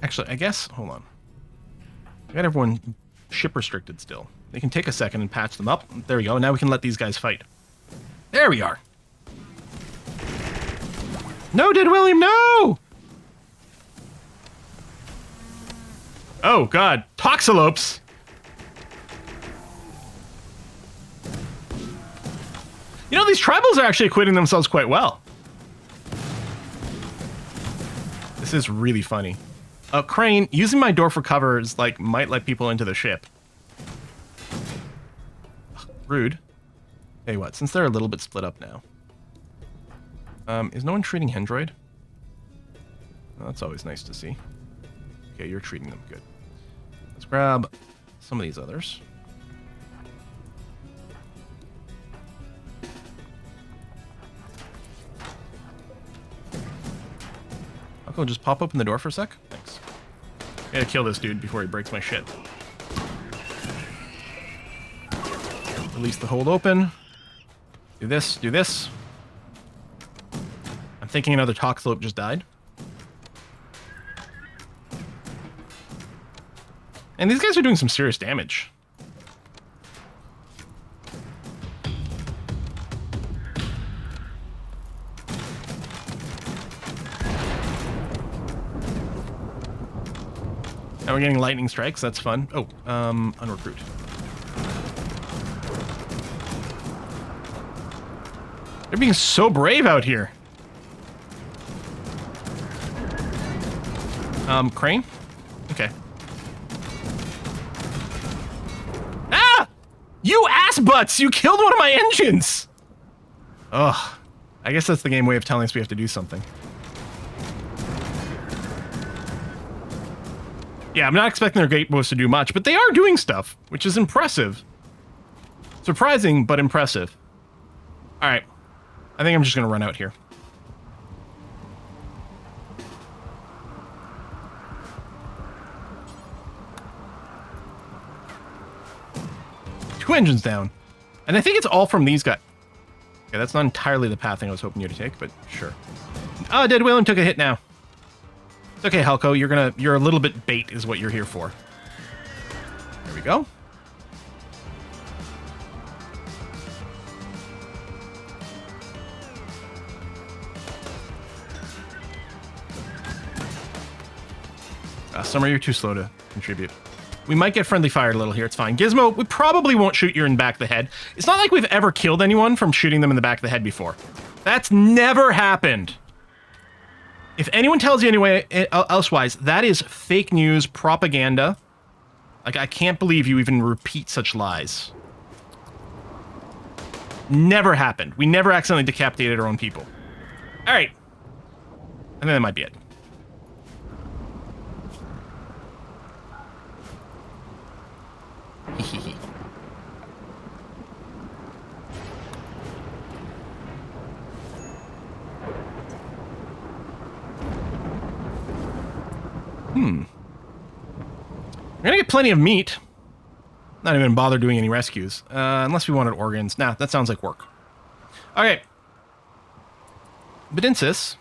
Actually, I guess... Hold on. I got everyone ship restricted still. They can take a second and patch them up. There we go. Now we can let these guys fight. There we are. No, Dead William, no! Oh, God. Toxalopes. You know, these tribals are actually acquitting themselves quite well. This is really funny. Crane, using my door for cover is, like, might let people into the ship. Ugh, rude. Hey, what? Since they're a little bit split up now. Is no one treating Hendroid? Well, that's always nice to see. Okay, you're treating them good. Let's grab some of these others. I'll just pop open the door for a sec. Thanks. I gotta kill this dude before he breaks my shit. Release the hold open. Do this, do this. I'm thinking another Toxalope just died. And these guys are doing some serious damage. Now we're getting lightning strikes, that's fun. Oh, unrecruit. They're being so brave out here. Crane? Okay. Ah! You ass butts! You killed one of my engines! Ugh. I guess that's the game way of telling us we have to do something. Yeah, I'm not expecting their gateposts to do much, but they are doing stuff, which is impressive. Surprising, but impressive. Alright. I think I'm just going to run out here. Two engines down. And I think it's all from these guys. Okay, that's not entirely the pathing I was hoping you to take, but sure. Oh, Dead William took a hit now. It's okay, Helco. You're a little bit bait is what you're here for. There we go. Summer, you're too slow to contribute. We might get friendly fire a little here. It's fine. Gizmo, we probably won't shoot you in the back of the head. It's not like we've ever killed anyone from shooting them in the back of the head before. That's never happened. If anyone tells you anyway elsewise, that is fake news, propaganda. Like, I can't believe you even repeat such lies. Never happened. We never accidentally decapitated our own people. All right. I think that might be it. We're gonna get plenty of meat. Not even bother doing any rescues. Unless we wanted organs. Nah, that sounds like work. Okay. Bedinsis.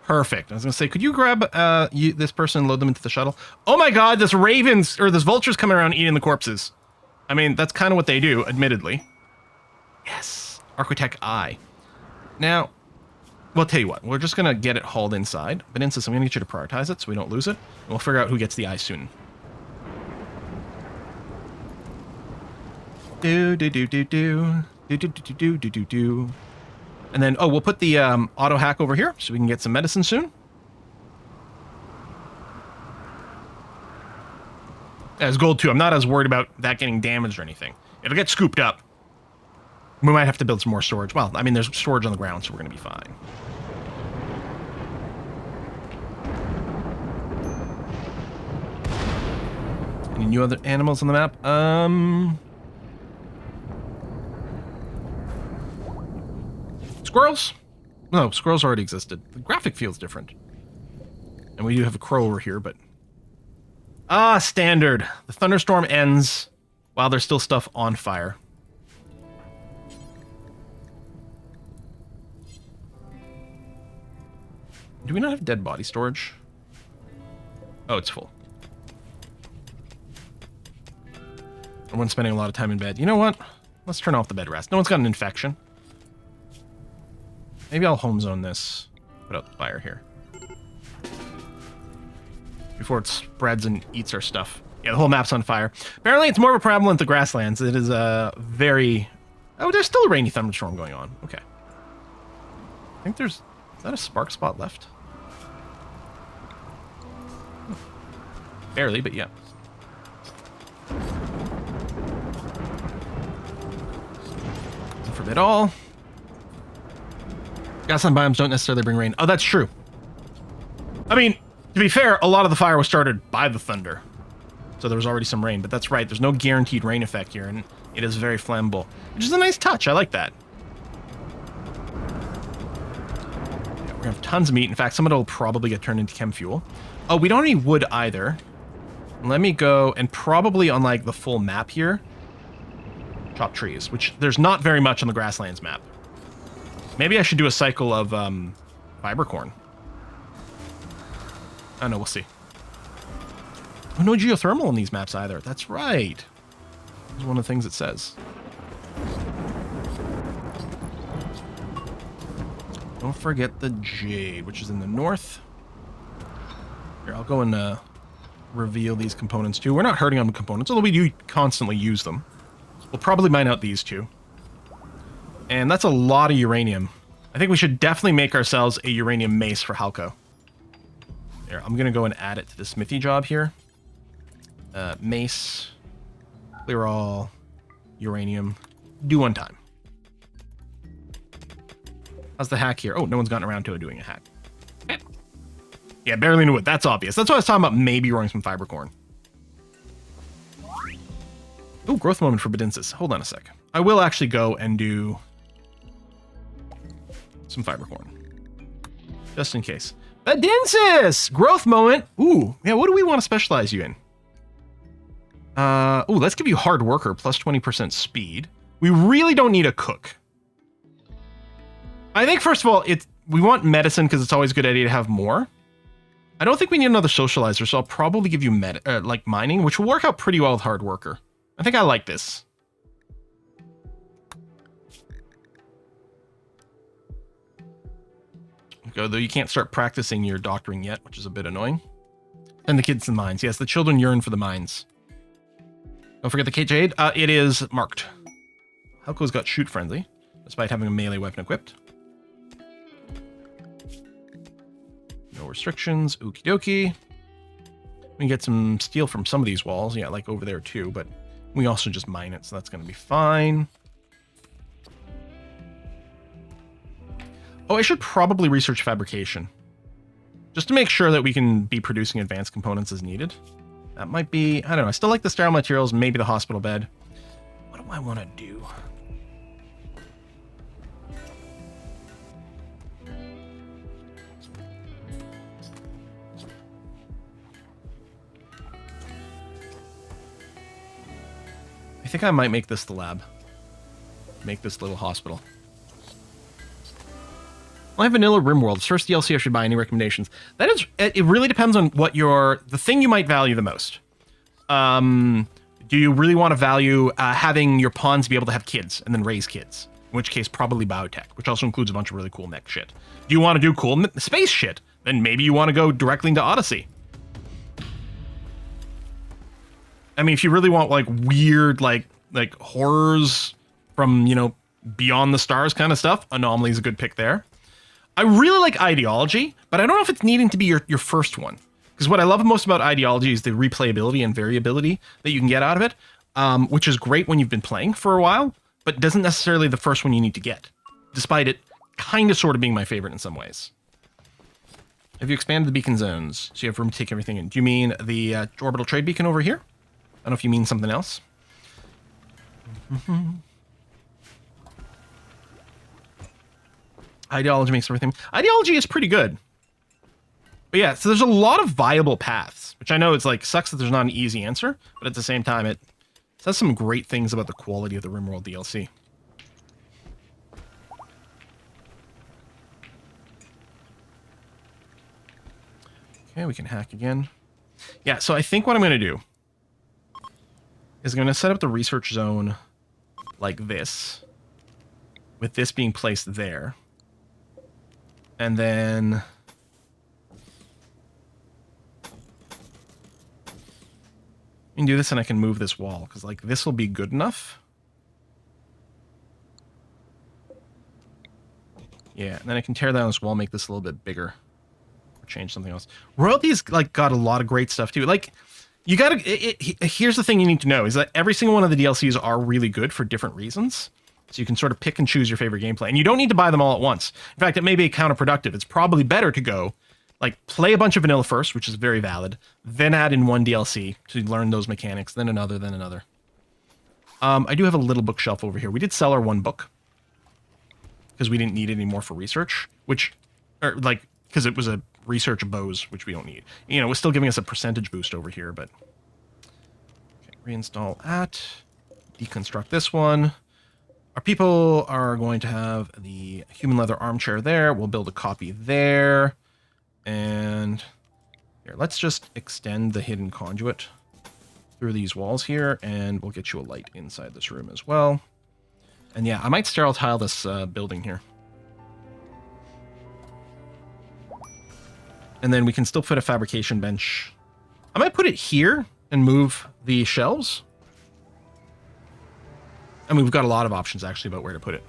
Perfect. I was gonna say, could you grab this person and load them into the shuttle? Oh my god, this vulture's coming around eating the corpses. I mean, that's kind of what they do, admittedly. Yes. Architect Eye. Now, well, tell you what. We're just gonna get it hauled inside. Bedinsis, I'm gonna get you to prioritize it so we don't lose it. And we'll figure out who gets the eye soon. And then, oh, we'll put the auto hack over here so we can get some medicine soon. As gold too. I'm not as worried about that getting damaged or anything. It'll get scooped up. We might have to build some more storage. Well, I mean, there's storage on the ground, so we're going to be fine. Any new other animals on the map? Squirrels? No, squirrels already existed. The graphic feels different. And we do have a crow over here, but... Ah, standard. The thunderstorm ends while there's still stuff on fire. Do we not have dead body storage? Oh, it's full. Everyone's spending a lot of time in bed. You know what? Let's turn off the bed rest. No one's got an infection. Maybe I'll home zone this. Put out the fire here. Before it spreads and eats our stuff. Yeah, the whole map's on fire. Apparently it's more of a problem with the grasslands. It is very... Oh, there's still a rainy thunderstorm going on. Okay. I think there's... Is that a spark spot left? Barely, but yeah. Don't forbid all. Grassland biomes don't necessarily bring rain. Oh, that's true. I mean, to be fair, a lot of the fire was started by the thunder. So there was already some rain, but that's right. There's no guaranteed rain effect here, and it is very flammable, which is a nice touch. I like that. Yeah, we're gonna have tons of meat. In fact, some of it will probably get turned into chem fuel. Oh, we don't have any wood either. Let me go and probably on like the full map here, chop trees, which there's not very much on the grasslands map. Maybe I should do a cycle of fiber corn. I don't know, we'll see. Oh, no geothermal in these maps either. That's right. That's one of the things it says. Don't forget the jade, which is in the north. Here, I'll go and reveal these components too. We're not hurting on the components, although we do constantly use them. We'll probably mine out these two. And that's a lot of uranium. I think we should definitely make ourselves a uranium mace for Halco. There, I'm going to go and add it to the smithy job here. Mace. Clear all. Uranium. Do one time. How's the hack here? Oh, no one's gotten around to doing a hack. Okay. Yeah, barely knew it. That's obvious. That's why I was talking about maybe growing some fiber corn. Oh, growth moment for Bedinsis. Hold on a sec. I will actually go and do some fiber corn. Just in case. Bedinsis! Growth moment. Ooh, yeah, what do we want to specialize you in? Ooh, let's give you hard worker plus 20% speed. We really don't need a cook. I think, first of all, we want medicine because it's always a good idea to have more. I don't think we need another socializer, so I'll probably give you like mining, which will work out pretty well with hard worker. I think I like this. Though you can't start practicing your doctoring yet, which is a bit annoying. And the kids in mines. Yes, the children yearn for the mines. Don't forget the K-Jade. It is marked. Helko's got shoot frenzy, despite having a melee weapon equipped. No restrictions. Okie dokie. We can get some steel from some of these walls. Yeah, like over there too, but we also just mine it, so that's going to be fine. Oh, I should probably research fabrication. Just to make sure that we can be producing advanced components as needed. That might be... I don't know. I still like the sterile materials, maybe the hospital bed. What do I want to do? I think I might make this the lab. Make this little hospital. I have vanilla RimWorld. First DLC I should buy. Any recommendations? That is, it really depends on what the thing you might value the most. Do you really want to value having your pawns be able to have kids and then raise kids? In which case, probably biotech, which also includes a bunch of really cool mech shit. Do you want to do cool space shit? Then maybe you want to go directly into Odyssey. I mean, if you really want like weird, like horrors from, you know, beyond the stars kind of stuff, Anomaly is a good pick there. I really like Ideology, but I don't know if it's needing to be your first one. Because what I love most about Ideology is the replayability and variability that you can get out of it, which is great when you've been playing for a while, but doesn't necessarily the first one you need to get, despite it kind of sort of being my favorite in some ways. Have you expanded the beacon zones so you have room to take everything in? Do you mean the orbital trade beacon over here? I don't know if you mean something else. Ideology makes everything. Ideology is pretty good. But yeah, so there's a lot of viable paths, which I know it's like sucks that there's not an easy answer, but at the same time, it says some great things about the quality of the RimWorld DLC. Okay, we can hack again. Yeah, so I think what I'm going to do is I'm going to set up the research zone like this, with this being placed there. And then I can do this and I can move this wall, because like this will be good enough. Yeah, and then I can tear down this wall, make this a little bit bigger, or change something else. Royalty's like got a lot of great stuff too. Like you gotta, here's the thing you need to know is that every single one of the DLCs are really good for different reasons. So you can sort of pick and choose your favorite gameplay. And you don't need to buy them all at once. In fact, it may be counterproductive. It's probably better to go, like, play a bunch of vanilla first, which is very valid, then add in one DLC to learn those mechanics, then another, then another. I do have a little bookshelf over here. We did sell our one book, because we didn't need it anymore for research, which, or like, because it was a research bows, which we don't need. You know, it was still giving us a percentage boost over here, but... Okay, reinstall at, deconstruct this one. Our people are going to have the human leather armchair there. We'll build a copy there. And here, let's just extend the hidden conduit through these walls here, and we'll get you a light inside this room as well. And yeah, I might sterile tile this building here. And then we can still put a fabrication bench. I might put it here and move the shelves. I mean, we've got a lot of options, actually, about where to put it.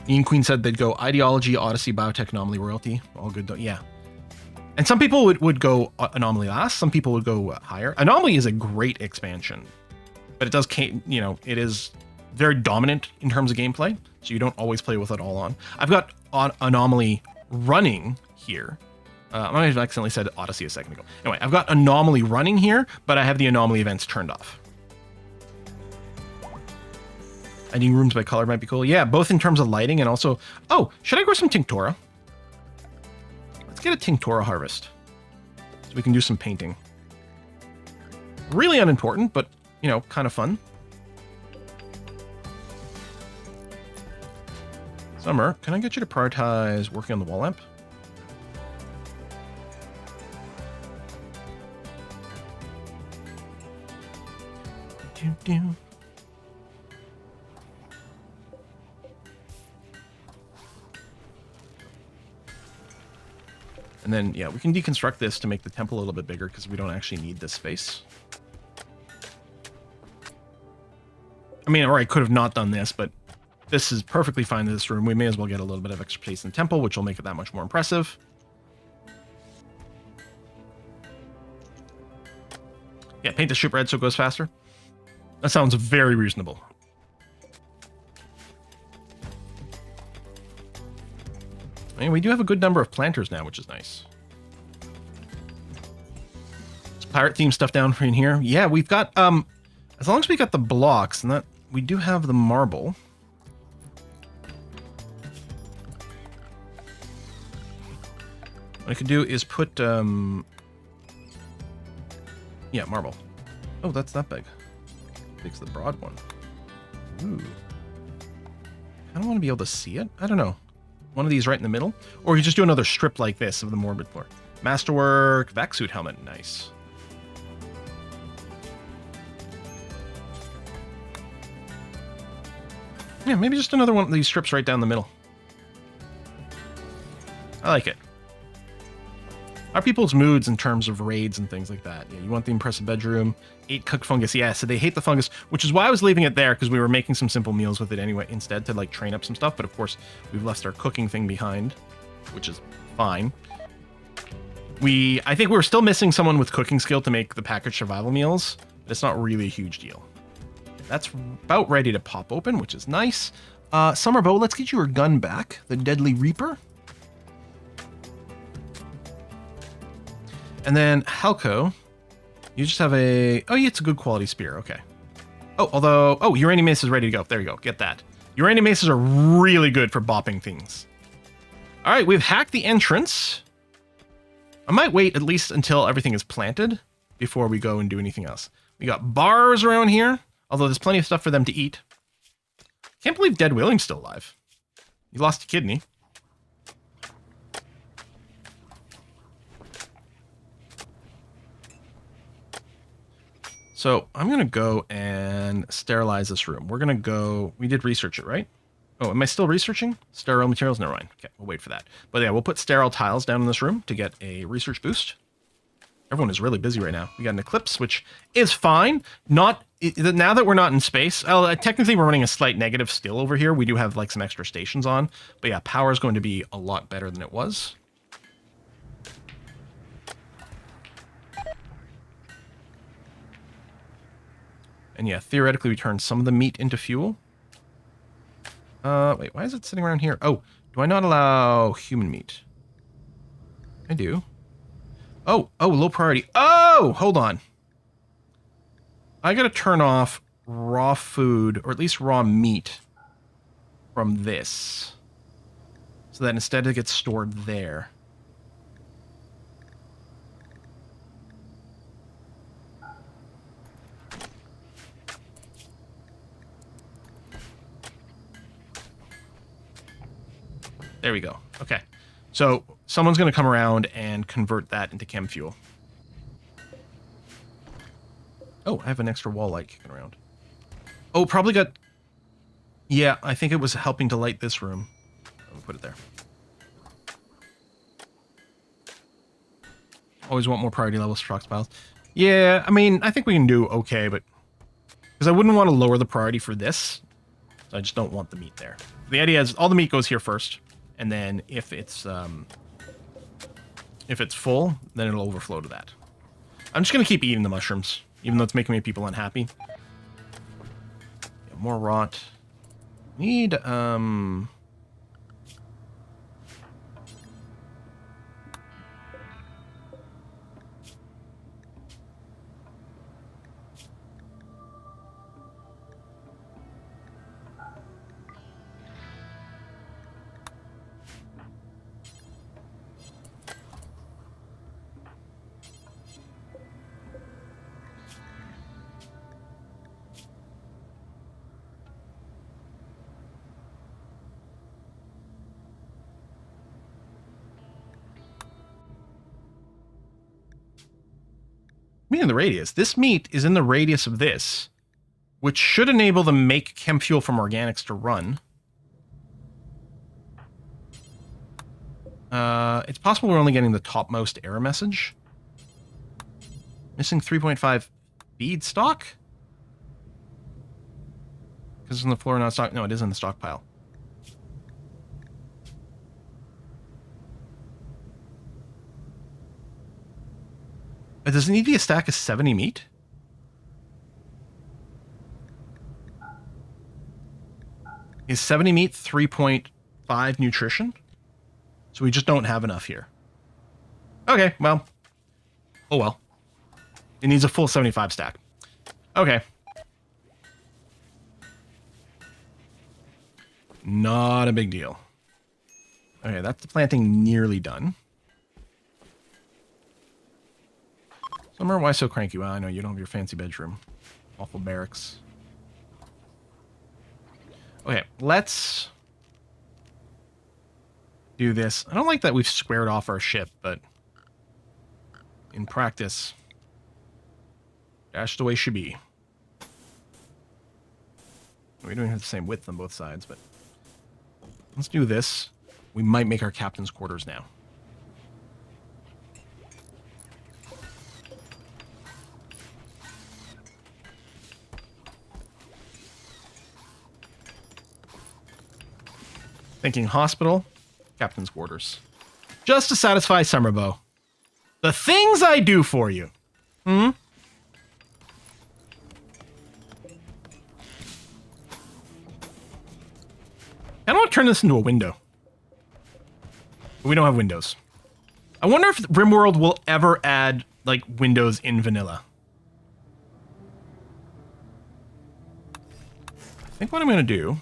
Ian Queen said they'd go Ideology, Odyssey, Biotech, Anomaly, Royalty. All good, though. Yeah. And some people would go Anomaly last. Some people would go higher. Anomaly is a great expansion. But it does, you know, it is very dominant in terms of gameplay. So you don't always play with it all on. I've got Anomaly running here. I might have accidentally said Odyssey a second ago. Anyway, I've got Anomaly running here, but I have the Anomaly events turned off. Adding rooms by color might be cool. Yeah, both in terms of lighting and also... Oh, should I grow some Tinctora? Let's get a Tinctora harvest. So we can do some painting. Really unimportant, but, you know, kind of fun. Summer, can I get you to prioritize working on the wall lamp? Do. And then, yeah, we can deconstruct this to make the temple a little bit bigger because we don't actually need this space. I mean, or I could have not done this, but this is perfectly fine in this room. We may as well get a little bit of extra space in the temple, which will make it that much more impressive. Yeah, paint the ship red so it goes faster. That sounds very reasonable. I mean, we do have a good number of planters now, which is nice. Some pirate theme stuff down in here. Yeah, we've got, as long as we got the blocks, and that we do have the marble. What I could do is put, yeah, marble. Oh, that's that big. Big's the broad one. Ooh. I don't want to be able to see it. I don't know. One of these right in the middle? Or you just do another strip like this of the morbid floor. Masterwork, vac suit helmet, nice. Yeah, maybe just another one of these strips right down the middle. I like it. Our people's moods in terms of raids and things like that. Yeah, you want the impressive bedroom, 8 cooked fungus. Yeah, so they hate the fungus, which is why I was leaving it there, because we were making some simple meals with it anyway, instead to like train up some stuff. But of course, we've left our cooking thing behind, which is fine. I think we were still missing someone with cooking skill to make the packaged survival meals. But it's not really a huge deal. That's about ready to pop open, which is nice. Summerbow, let's get your gun back, the Deadly Reaper. And then Halco, you just have a... Oh, yeah, it's a good quality spear. Okay. Oh, although... Oh, uranium mace is ready to go. There you go. Get that. Uranium maces are really good for bopping things. All right, we've hacked the entrance. I might wait at least until everything is planted before we go and do anything else. We got bars around here, although there's plenty of stuff for them to eat. Can't believe Dead Willing's still alive. He lost a kidney. So I'm going to go and sterilize this room. We're going to go... We did research it, right? Oh, am I still researching? Sterile materials? Never mind. Okay, we'll wait for that. But yeah, we'll put sterile tiles down in this room to get a research boost. Everyone is really busy right now. We got an eclipse, which is fine. Now that we're not in space... technically, we're running a slight negative still over here. We do have like some extra stations on. But yeah, power is going to be a lot better than it was. And yeah, theoretically, we turn some of the meat into fuel. Wait, why is it sitting around here? Oh, do I not allow human meat? I do. Oh, low priority. Oh, hold on. I gotta turn off raw food, or at least raw meat, from this. So that instead it gets stored there. There we go. Okay. So someone's going to come around and convert that into chem fuel. Oh, I have an extra wall light kicking around. Oh, probably got... Yeah, I think it was helping to light this room. I'll put it there. Always want more priority levels for stockpiles. Yeah, I mean, I think we can do okay, but... Because I wouldn't want to lower the priority for this. So I just don't want the meat there. The idea is all the meat goes here first. And then if it's full, then it'll overflow to that. I'm just going to keep eating the mushrooms, even though it's making my people unhappy. Yeah, more rot. Need, Meat in the radius. This meat is in the radius of this, which should enable the make chem fuel from organics to run. It's possible we're only getting the topmost error message. Missing 3.5 feedstock? Because it's in the floor, not stock. No, it is in the stockpile. Does it need to be a stack of 70 meat? Is 70 meat 3.5 nutrition? So we just don't have enough here. Okay, well. Oh well. It needs a full 75 stack. Okay. Not a big deal. Okay, that's the planting nearly done. Summer, why so cranky? Well, I know you don't have your fancy bedroom. Awful barracks. Okay, let's do this. I don't like that we've squared off our ship, but in practice, that's the way it should be. We don't have the same width on both sides, but let's do this. We might make our captain's quarters now. Thinking hospital, captain's quarters. Just to satisfy Summerbow. The things I do for you. Hmm? I don't want to turn this into a window. But we don't have windows. I wonder if RimWorld will ever add, like, windows in vanilla. I think what I'm going to do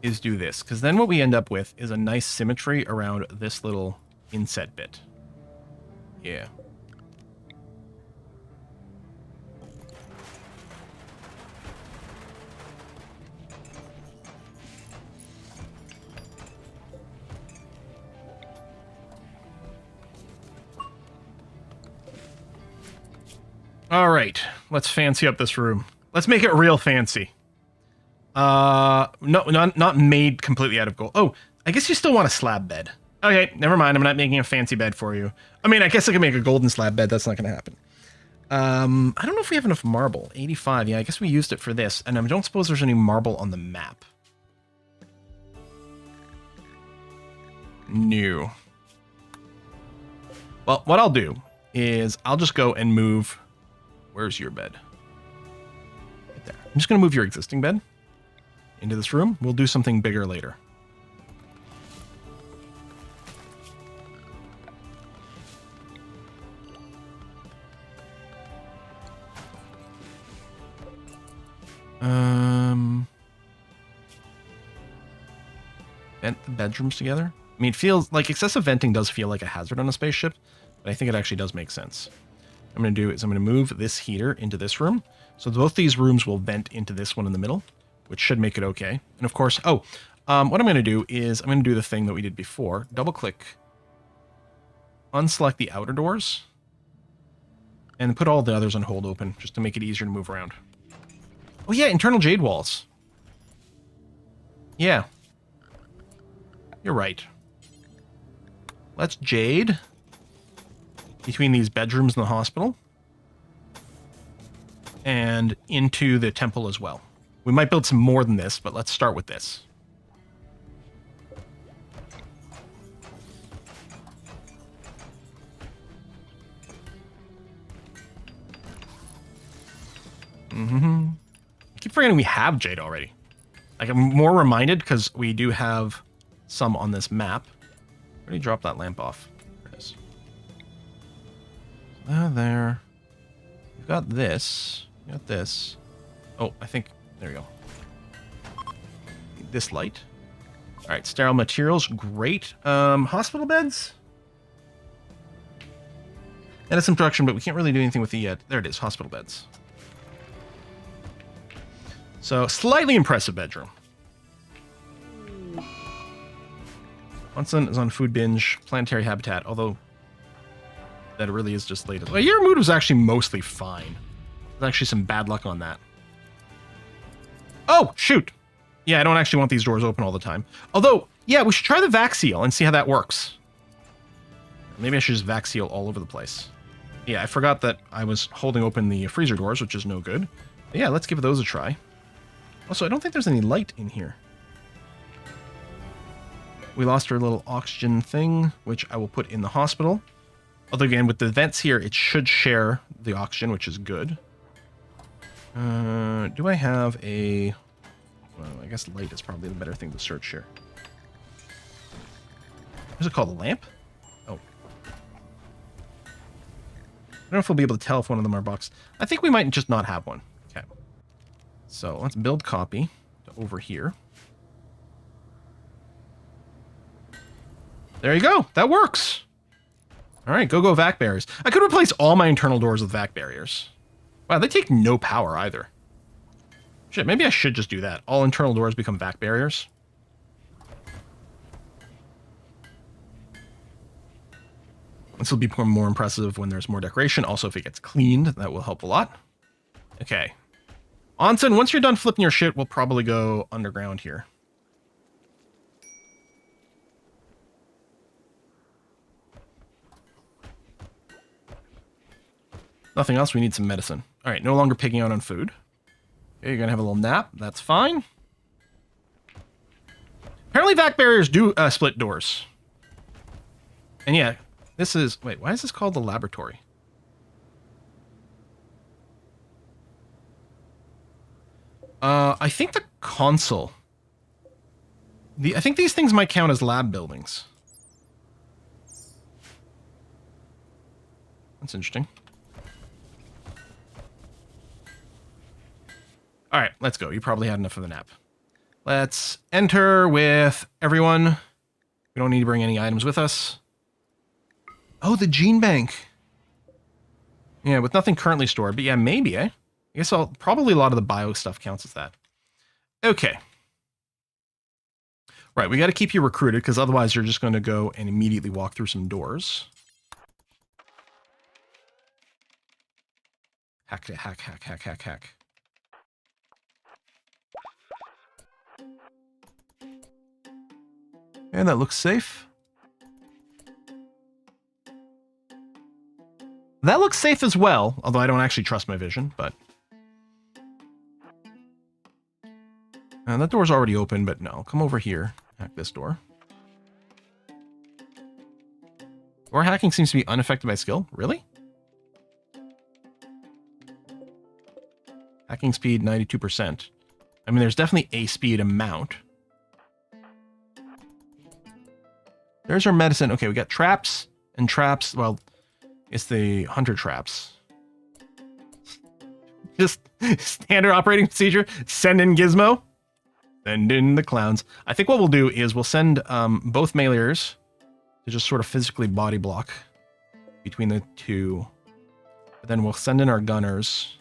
is do this, because then what we end up with is a nice symmetry around this little inset bit. Yeah. All right, let's fancy up this room. Let's make it real fancy. No, not made completely out of gold. Oh, I guess you still want a slab bed. Okay, never mind. I'm not making a fancy bed for you. I mean, I guess I could make a golden slab bed. That's not going to happen. I don't know if we have enough marble. 85. Yeah, I guess we used it for this. And I don't suppose there's any marble on the map. No. Well, what I'll do is I'll just go and move. Where's your bed? Right there. I'm just going to move your existing bed into this room. We'll do something bigger later. Vent the bedrooms together. I mean, it feels like excessive venting does feel like a hazard on a spaceship, but I think it actually does make sense. What I'm going to do is I'm going to move this heater into this room. So both these rooms will vent into this one in the middle, which should make it okay. And of course, what I'm going to do is I'm going to do the thing that we did before. Double click, unselect the outer doors, and put all the others on hold open just to make it easier to move around. Oh yeah, internal jade walls. Yeah. You're right. Let's jade between these bedrooms in the hospital and into the temple as well. We might build some more than this, but let's start with this. I keep forgetting we have jade already. Like, I'm more reminded because we do have some on this map. Where did he drop that lamp off? There it is. There. We've got this. We got this. Oh, I think... There we go. This light. All right, sterile materials. Great. Hospital beds? That is some production, but we can't really do anything with it yet. There it is, hospital beds. So, slightly impressive bedroom. Munson is on food binge, planetary habitat, although that it really is just late. Well, your mood was actually mostly fine. There's actually some bad luck on that. Oh, shoot. Yeah, I don't actually want these doors open all the time. Although, yeah, we should try the vac seal and see how that works. Maybe I should just vac seal all over the place. Yeah, I forgot that I was holding open the freezer doors, which is no good. But yeah, let's give those a try. Also, I don't think there's any light in here. We lost our little oxygen thing, which I will put in the hospital. Although again, with the vents here, it should share the oxygen, which is good. Do I have a... Well, I guess light is probably the better thing to search here. What's it called? A lamp? Oh. I don't know if we'll be able to tell if one of them are boxed. I think we might just not have one. Okay. So let's build copy to over here. There you go. That works. All right, go vac barriers. I could replace all my internal doors with vac barriers. Wow, they take no power either. Shit, maybe I should just do that. All internal doors become vac barriers. This will be more impressive when there's more decoration. Also, if it gets cleaned, that will help a lot. Okay. Onsen, once you're done flipping your shit, we'll probably go underground here. Nothing else. We need some medicine. All right, no longer picking out on food. Okay, you're going to have a little nap. That's fine. Apparently vac barriers do split doors. And yeah, this is... Wait, why is this called the laboratory? I think the console. I think these things might count as lab buildings. That's interesting. All right, let's go. You probably had enough of the nap. Let's enter with everyone. We don't need to bring any items with us. Oh, the gene bank. Yeah, with nothing currently stored. But yeah, maybe, eh? I guess probably a lot of the bio stuff counts as that. Okay. Right, we got to keep you recruited, because otherwise you're just going to go and immediately walk through some doors. Hack. And that looks safe. That looks safe as well, although I don't actually trust my vision, but... And that door's already open, but no. Come over here. Hack this door. Door hacking seems to be unaffected by skill. Really? Hacking speed, 92%. I mean, there's definitely a speed amount. There's our medicine. Okay, we got traps and traps. Well, it's the hunter traps. Just standard operating procedure. Send in Gizmo. Send in the clowns. I think what we'll do is we'll send both meleers to just sort of physically body block between the two. But then we'll send in our gunners.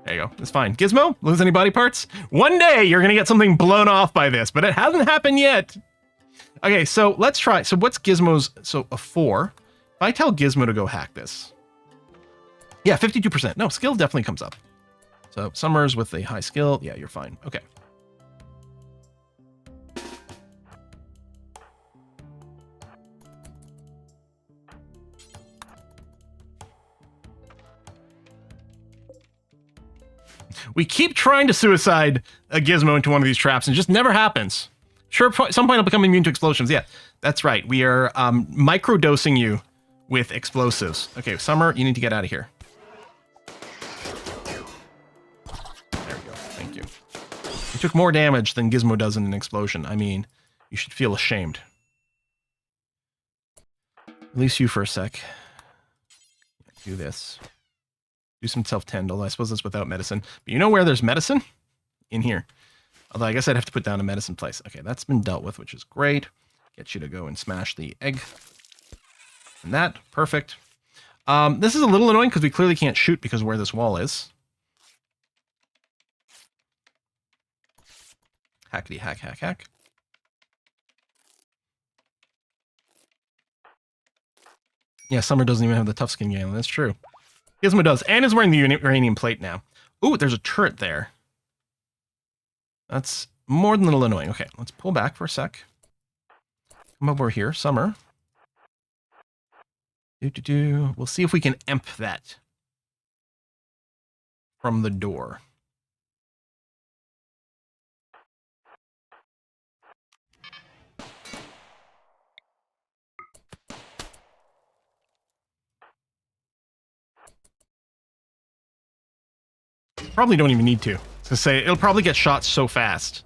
There you go. It's fine. Gizmo, lose any body parts? One day you're going to get something blown off by this, but it hasn't happened yet. Okay, so let's try. So what's Gizmo's? So a 4. If I tell Gizmo to go hack this. Yeah, 52%. No, skill definitely comes up. So Summers with a high skill. Yeah, you're fine. Okay. We keep trying to suicide a Gizmo into one of these traps, and it just never happens. Sure, at some point I'll become immune to explosions. Yeah, that's right. We are microdosing you with explosives. Okay, Summer, you need to get out of here. There we go. Thank you. You took more damage than Gizmo does in an explosion. I mean, you should feel ashamed. Release you for a sec. Do this. Do some self-tend, although I suppose that's without medicine. But you know where there's medicine? In here. Although I guess I'd have to put down a medicine place. Okay, that's been dealt with, which is great. Get you to go and smash the egg. And that, perfect. This is a little annoying because we clearly can't shoot because of where this wall is. Hackety hack, hack, hack. Yeah, Summer doesn't even have the tough skin game. That's true. Gizmo does, and is wearing the uranium plate now. Ooh, there's a turret there. That's more than a little annoying. Okay, let's pull back for a sec. Come over here, Summer. We'll see if we can emp that from the door. Probably don't even need to. To say it'll probably get shot so fast.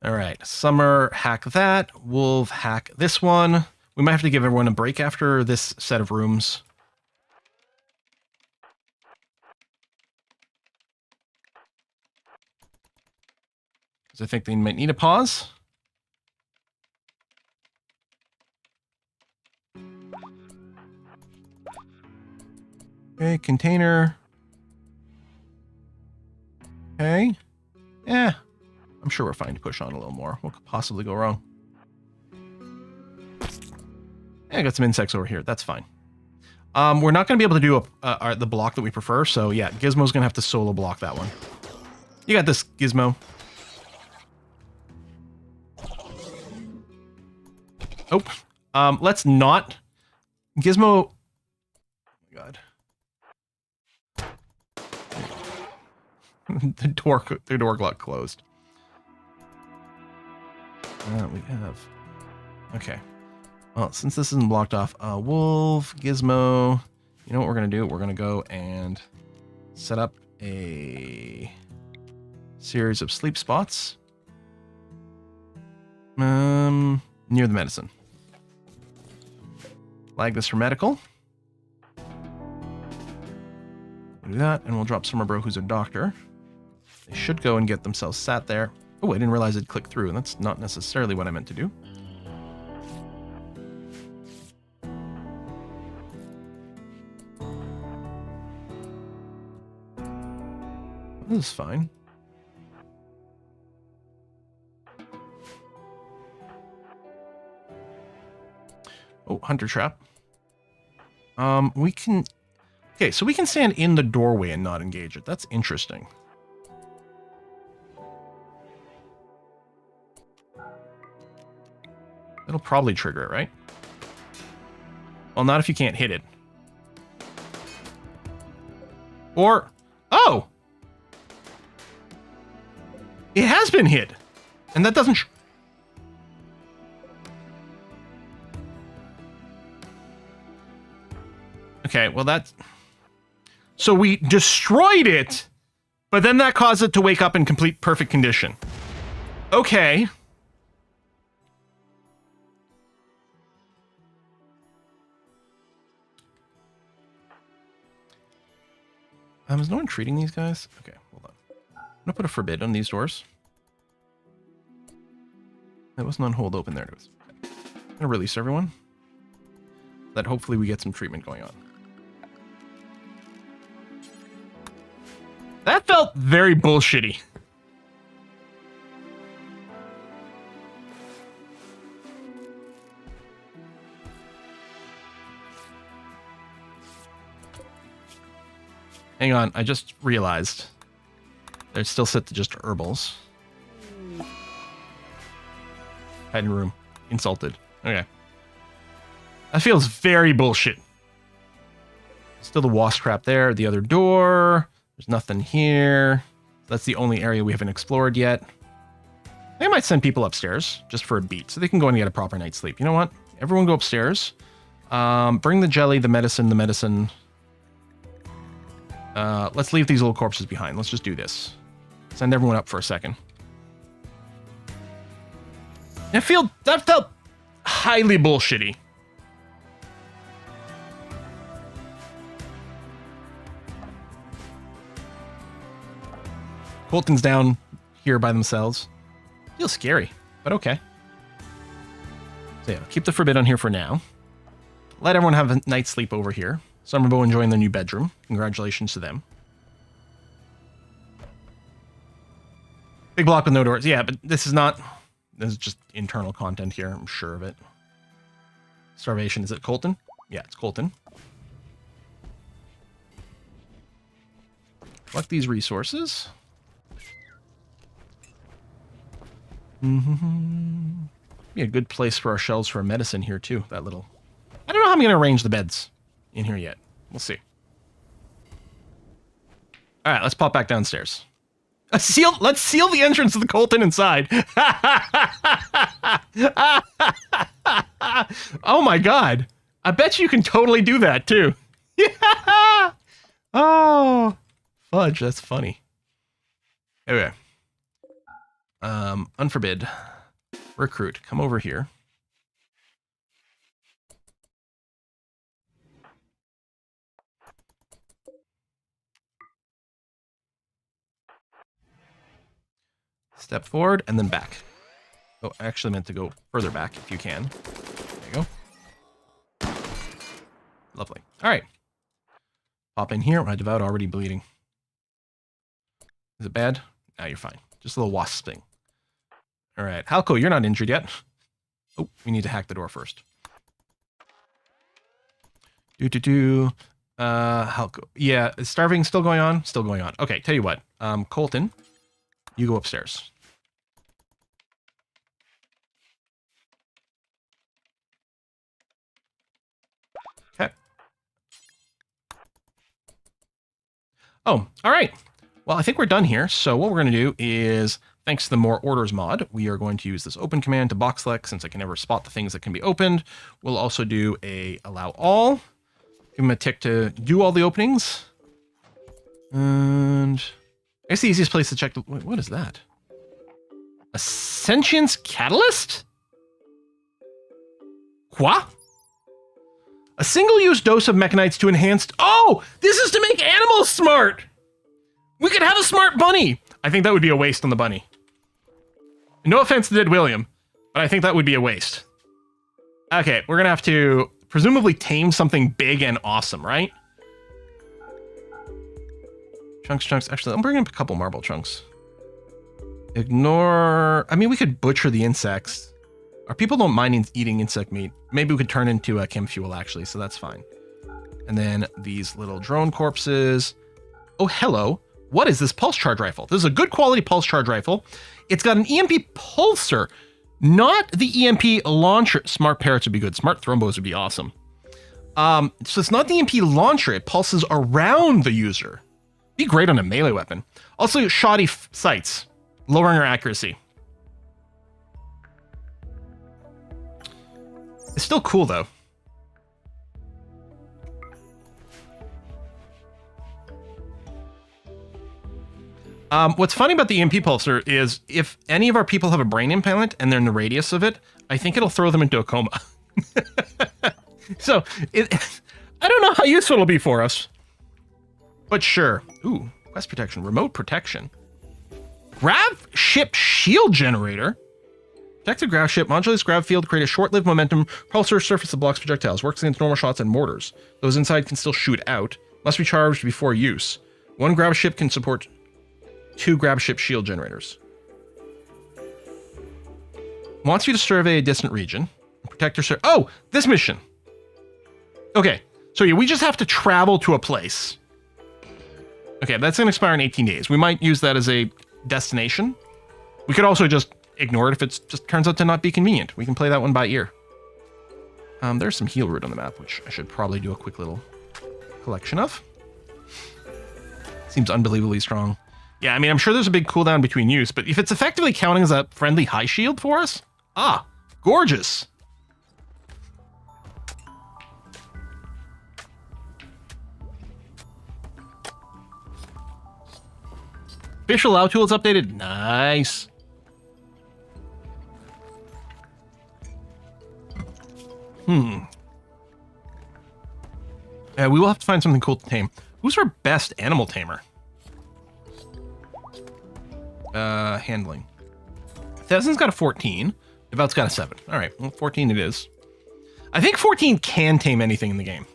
All right, Summer, hack that. Wolf, hack this one. We might have to give everyone a break after this set of rooms. Because I think they might need a pause. Okay, container. Okay. Yeah. I'm sure we're fine to push on a little more. What could possibly go wrong? Yeah, I got some insects over here. That's fine. We're not going to be able to do the block that we prefer. So yeah, Gizmo's going to have to solo block that one. You got this, Gizmo. Oh, let's not. Gizmo. Oh my God. the door got closed. We have. Okay. Well, since this isn't blocked off, Wolf, Gizmo. You know what we're gonna do? We're gonna go and set up a series of sleep spots. Near the medicine. Flag this for medical. We'll do that, and we'll drop Summer Bro, who's a doctor. They should go and get themselves sat there. Oh, I didn't realize it'd click through, and that's not necessarily what I meant to do. This is fine. Oh, hunter trap. We can... Okay, so we can stand in the doorway and not engage it. That's interesting. It'll probably trigger it, right? Well, not if you can't hit it. Or... Oh! It has been hit! And that doesn't... Okay, well that's... So we destroyed it, but then that caused it to wake up in complete perfect condition. Okay. Is no one treating these guys? Okay, hold on. I'm gonna put a forbid on these doors. That wasn't on hold open. There it is. Okay. I'm gonna release everyone. That hopefully we get some treatment going on. That felt very bullshitty. Hang on, I just realized. They're still set to just herbals. Hiding room. Insulted. Okay. That feels very bullshit. Still the wasp trap there. The other door. There's nothing here. That's the only area we haven't explored yet. They might send people upstairs just for a beat so they can go and get a proper night's sleep. You know what? Everyone go upstairs. Bring the jelly, the medicine. Let's leave these little corpses behind. Let's just do this. Send everyone up for a second. That felt highly bullshitty. Colton's down here by themselves. Feels scary, but okay. So yeah, keep the forbid on here for now. Let everyone have a night's sleep over here. Summerbo enjoying their new bedroom. Congratulations to them. Big block with no doors. Yeah, but this is not... This is just internal content here. I'm sure of it. Starvation. Is it Colton? Yeah, it's Colton. Collect these resources. Be a good place for our shelves for medicine here, too. That little... I don't know how I'm going to arrange the beds in here yet. We'll see. All right, let's pop back downstairs. Let's seal the entrance to the Colton inside. Oh my god. I bet you can totally do that too. Yeah. Oh, fudge, that's funny. Okay. Unforbid. Recruit, come over here. Step forward and then back. Oh, I actually meant to go further back if you can. There you go. Lovely. All right. Pop in here. My devout already bleeding. Is it bad? No, you're fine. Just a little wasp thing. All right. Halko, you're not injured yet. Oh, we need to hack the door first. Halko. Yeah, is starving still going on? Still going on. Okay, tell you what. Colton, you go upstairs. Okay. Oh, all right. Well, I think we're done here. So what we're going to do is, thanks to the More Orders mod, we are going to use this open command to box select since I can never spot the things that can be opened. We'll also do a allow all. Give him a tick to do all the openings. And I guess the easiest place to check... Wait, what is that? A sentience catalyst? Quoi? A single-use dose of Mechanoids to enhance... Oh! This is to make animals smart! We could have a smart bunny! I think that would be a waste on the bunny. No offense to Dead William, but I think that would be a waste. Okay, we're gonna have to presumably tame something big and awesome, right? Chunks. Actually, I'm bringing up a couple marble chunks. Ignore... I mean, we could butcher the insects. Our people don't mind eating insect meat. Maybe we could turn into a chem fuel, actually, so that's fine. And then these little drone corpses. Oh, hello. What is this pulse charge rifle? This is a good quality pulse charge rifle. It's got an EMP pulser, not the EMP launcher. Smart parrots would be good. Smart thrombos would be awesome. So it's not the EMP launcher. It pulses around the user. Be great on a melee weapon. Also, shoddy sights, lowering our accuracy. It's still cool, though. What's funny about the EMP pulsar is if any of our people have a brain implant and they're in the radius of it, I think it'll throw them into a coma. So, I don't know how useful it'll be for us. But sure. Ooh, quest protection, remote protection. Grav Ship shield generator. Protect the Grav Ship, modulates grav field, create a short-lived momentum, pulsar surface that blocks projectiles, works against normal shots and mortars. Those inside can still shoot out. Must be charged before use. One Grav Ship can support 2 Grav Ship shield generators. Wants you to survey a distant region. Protect your... Oh, this mission. Okay, so yeah, we just have to travel to a place. Okay, that's going to expire in 18 days. We might use that as a destination. We could also just ignore it if it just turns out to not be convenient. We can play that one by ear. There's some heal root on the map, which I should probably do a quick little collection of. Seems unbelievably strong. Yeah, I mean, I'm sure there's a big cooldown between use, but if it's effectively counting as a friendly high shield for us, gorgeous. Official allow tools updated. Nice. We will have to find something cool to tame. Who's our best animal tamer? Handling. Theson's got a 14. Devout's got a 7. All right, well, 14 it is. I think 14 can tame anything in the game.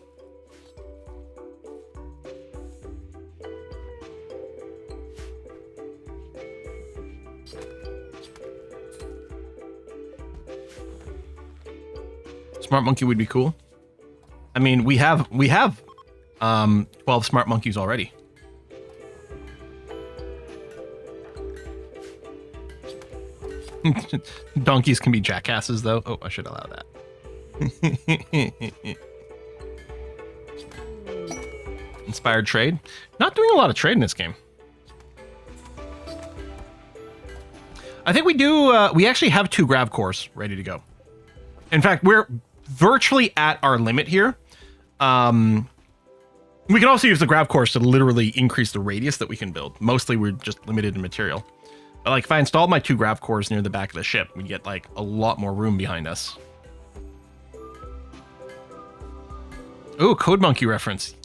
Smart monkey would be cool. I mean, we have 12 smart monkeys already. Donkeys can be jackasses, though. Oh, I should allow that. Inspired trade. Not doing a lot of trade in this game. I think we do. We actually have 2 grav cores ready to go. In fact, we're virtually at our limit here. We can also use the grav cores to literally increase the radius that we can build. Mostly, we're just limited in material. But like, if I installed my 2 grav cores near the back of the ship, we'd get like a lot more room behind us. Oh, Code Monkey reference.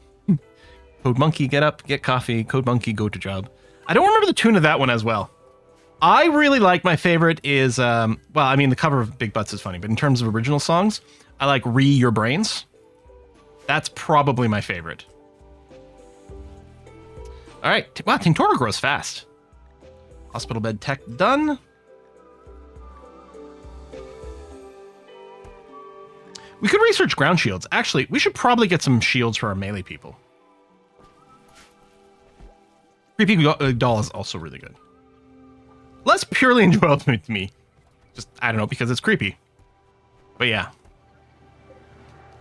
Code Monkey, get up, get coffee. Code Monkey, go to job. I don't remember the tune of that one as well. I really like, my favorite is, well, I mean, the cover of Big Butts is funny, but in terms of original songs, I like Re Your Brains. That's probably my favorite. All right. Wow, Tinctora grows fast. Hospital bed tech done. We could research ground shields. Actually, we should probably get some shields for our melee people. Creepy doll is also really good. Less purely enjoyable to me. Just, I don't know, because it's creepy. But yeah.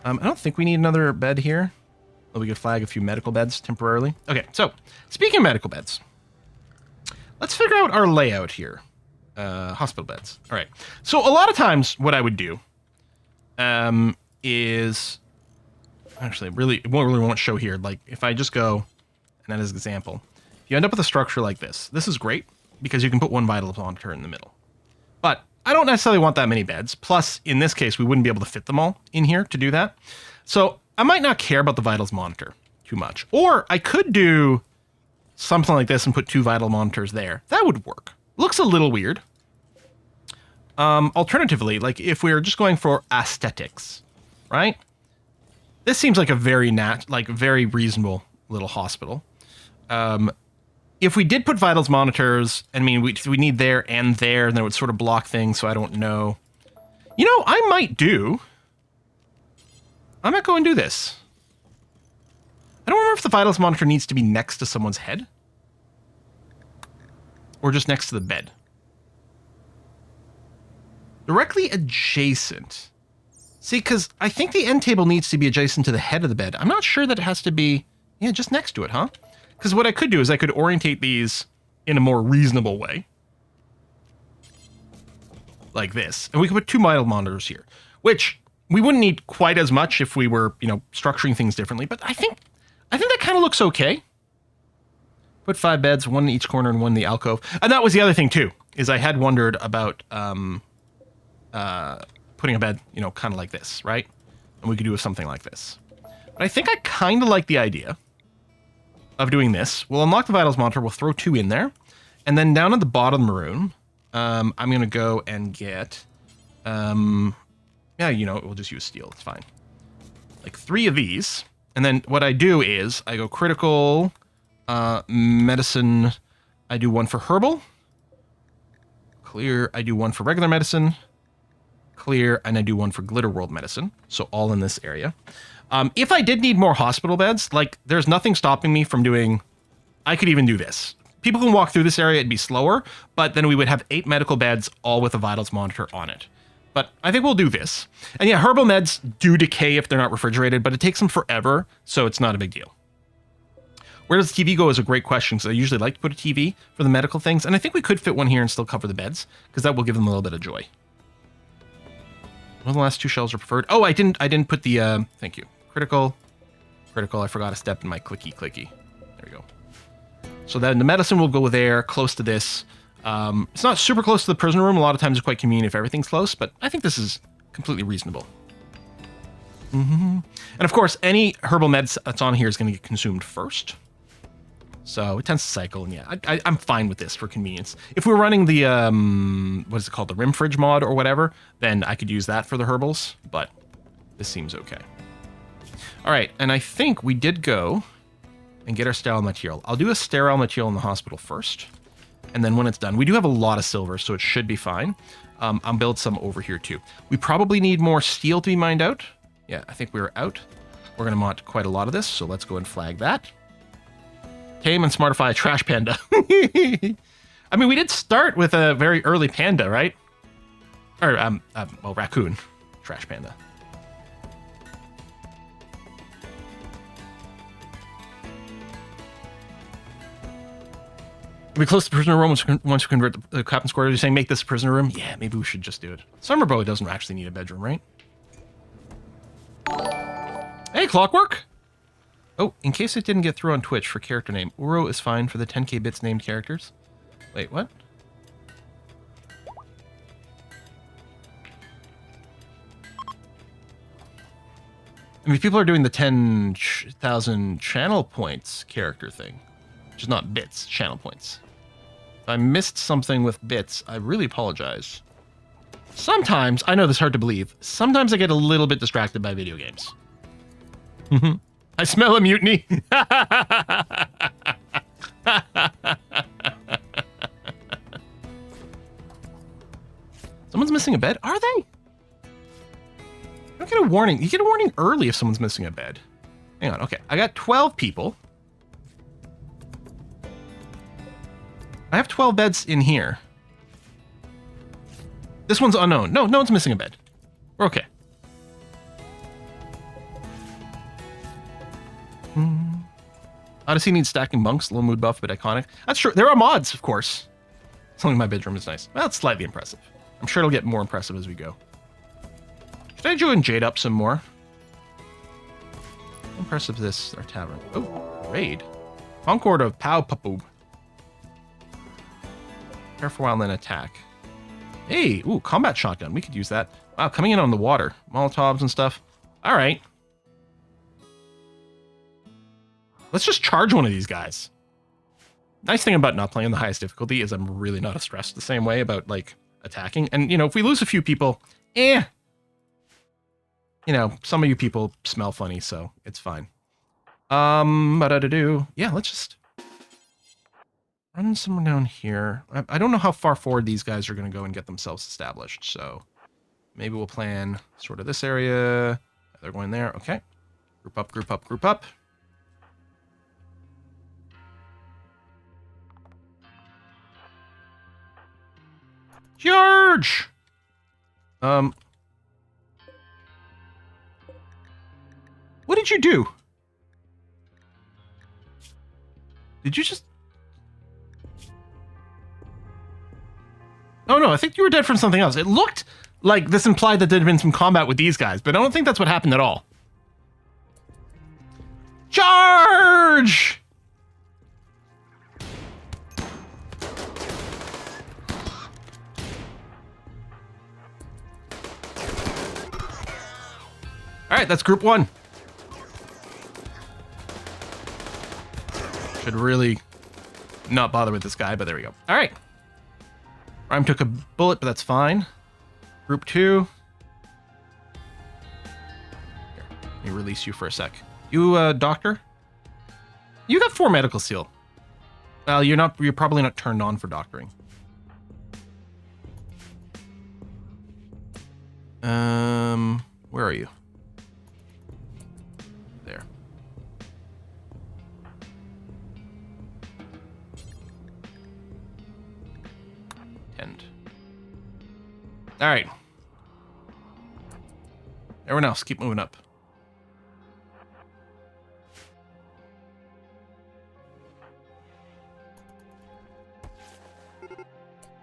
I don't think we need another bed here. But we could flag a few medical beds temporarily. Okay, so, speaking of medical beds. Let's figure out our layout here. Hospital beds. All right. So, a lot of times, what I would do is... Actually, it really won't show here. Like, if I just go, and that is an example. If you end up with a structure like this, this is great, because you can put 1 vital monitor in the middle. But I don't necessarily want that many beds. Plus, in this case, we wouldn't be able to fit them all in here to do that. So I might not care about the vitals monitor too much. Or I could do something like this and put 2 vital monitors there. That would work. Looks a little weird. Alternatively, like if we were just going for aesthetics, right? This seems like a very very reasonable little hospital. If we did put vitals monitors, I mean, we need there, and then it would sort of block things, so I don't know. You know, I might go and do this. I don't remember if the vitals monitor needs to be next to someone's head. Or just next to the bed. Directly adjacent. See, because I think the end table needs to be adjacent to the head of the bed. I'm not sure that it has to be, yeah, just next to it, huh? Because what I could do is I could orientate these in a more reasonable way. Like this. And we could put 2 vital monitors here. Which we wouldn't need quite as much if we were, you know, structuring things differently. But I think that kind of looks okay. Put 5 beds, 1 in each corner and 1 in the alcove. And that was the other thing, too. Is I had wondered about putting a bed, you know, kind of like this, right? And we could do something like this. But I think I kind of like the idea of doing this. We'll unlock the vitals monitor. We'll throw 2 in there. And then down at the bottom of the room, I'm going to go and get... yeah, you know, we'll just use steel. It's fine. Like 3 of these. And then what I do is I go critical, medicine. I do 1 for herbal. Clear. I do 1 for regular medicine. Clear. And I do 1 for glitter world medicine. So all in this area. If I did need more hospital beds, like there's nothing stopping me from doing, I could even do this. People can walk through this area, it'd be slower, but then we would have 8 medical beds, all with a vitals monitor on it. But I think we'll do this. And yeah, herbal meds do decay if they're not refrigerated, but it takes them forever, so it's not a big deal. Where does the TV go is a great question, because I usually like to put a TV for the medical things, and I think we could fit one here and still cover the beds, because that will give them a little bit of joy. One of the last 2 shells are preferred. Oh, I didn't put the, thank you. Critical, I forgot a step in my clicky. There we go. So then the medicine will go there, close to this. It's not super close to the prison room. A lot of times it's quite convenient if everything's close, but I think this is completely reasonable. And of course, any herbal meds that's on here is going to get consumed first. So it tends to cycle, and yeah, I'm fine with this for convenience. If we're running the, what is it called, the Rim Fridge mod or whatever, then I could use that for the herbals, but this seems okay. All right, and I think we did go and get our sterile material. I'll do a sterile material in the hospital first, And then when it's done, we do have a lot of silver, so it should be fine. I'll build some over here too. We probably need more steel to be mined out. Yeah, I think we're out. We're going to want quite a lot of this, so let's go and flag that. Tame and smartify a trash panda. I mean, we did start with a very early panda, right? Or, well, raccoon. Trash panda. We close the prisoner room once we convert the captain's quarters. You're saying make this a prisoner room? Yeah, maybe we should just do it. Summer probably doesn't actually need a bedroom, right? Hey, Clockwork! Oh, in case it didn't get through on Twitch for character name, Uro is fine for the 10k bits named characters. Wait, what? I mean, people are doing the 10,000 channel points character thing, which is not bits, channel points. If I missed something with bits, I really apologize. Sometimes, I know this is hard to believe, sometimes I get a little bit distracted by video games. I smell a mutiny. Someone's missing a bed? Are they? You don't get a warning. You get a warning early if someone's missing a bed. Hang on. Okay. I got 12 people. I have 12 beds in here. This one's unknown. No one's missing a bed. We're okay. Odyssey needs stacking bunks. Low mood buff, but iconic. That's true. There are mods, of course. Something in my bedroom is nice. Well, it's slightly impressive. I'm sure it'll get more impressive as we go. Should I join Jade up some more? How impressive is this, our tavern? Oh, raid. Concord of Pow Papu. Prepare for a while and then attack. Hey, ooh, combat shotgun. We could use that. Wow, coming in on the water. Molotovs and stuff. All right. Let's just charge one of these guys. Nice thing about not playing the highest difficulty is I'm really not stressed the same way about, like, attacking. And, you know, if we lose a few people, you know, some of you people smell funny, so it's fine. Yeah, let's just run someone down here. I don't know how far forward these guys are going to go and get themselves established, so maybe we'll plan sort of this area. They're going there. Okay. Group up, group up, group up. Charge! What did you do? Did you just... Oh no, I think you were dead from something else. It looked like this implied that there had been some combat with these guys, but I don't think that's what happened at all. Charge! All right, that's group one. Should really not bother with this guy, but there we go. All right. Rhyme took a bullet, but that's fine. Group two. Here, let me release you for a sec. You, doctor? You got 4 medical seal. Well, you're probably not turned on for doctoring. Where are you? There. Tend. All right. Everyone else, keep moving up.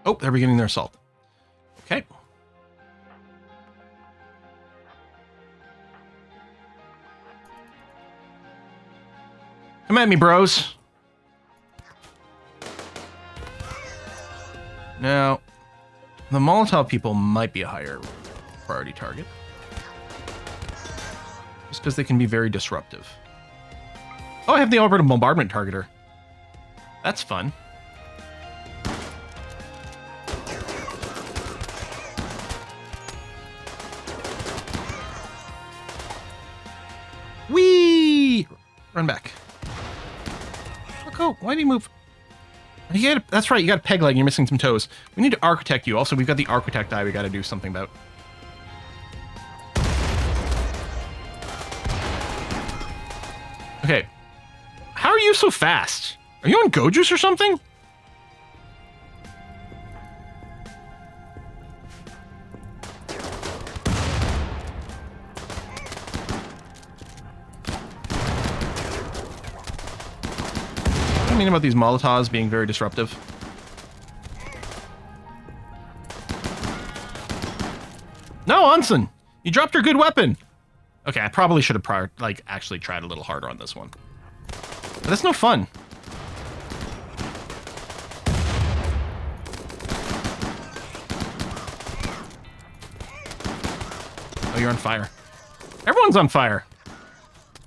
Oh, they're beginning their assault. Okay. Come at me, bros. Now, the Molotov people might be a higher priority target. Just because they can be very disruptive. Oh, I have the orbital bombardment targeter. That's fun. Whee! Run back. Look, oh, why did he move? That's right, you got a peg leg and you're missing some toes. We need to architect you. Also, we've got the architect eye we got to do something about. Okay. How are you so fast? Are you on Go Juice or something? What do you mean about these Molotovs being very disruptive? No, Unson! You dropped your good weapon! Okay, I probably should have actually tried a little harder on this one. But that's no fun. Oh, you're on fire. Everyone's on fire.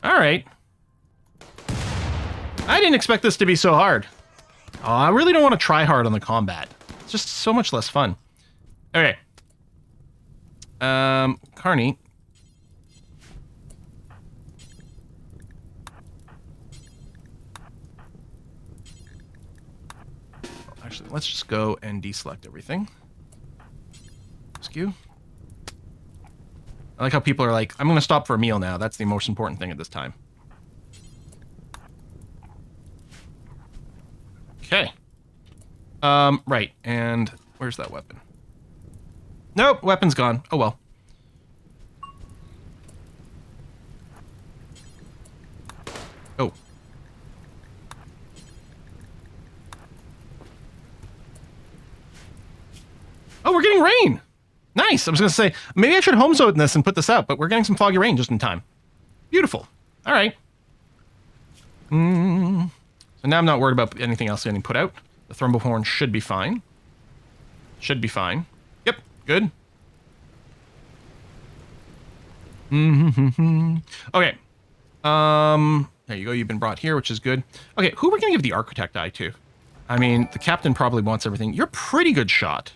Alright. I didn't expect this to be so hard. Oh, I really don't want to try hard on the combat. It's just so much less fun. Okay. Carney. Actually, let's just go and deselect everything. Rescue. I like how people are like, I'm going to stop for a meal now. That's the most important thing at this time. Okay. Right. And where's that weapon? Nope, weapon's gone. Oh well. Oh. Oh, we're getting rain. Nice. I was going to say, maybe I should home zone this and put this out, but we're getting some foggy rain just in time. Beautiful. All right. So now I'm not worried about anything else getting put out. The thrombohorn should be fine. Should be fine. Yep, good. Okay. There you go. You've been brought here, which is good. Okay, who are we going to give the architect eye to? I mean, the captain probably wants everything. You're a pretty good shot.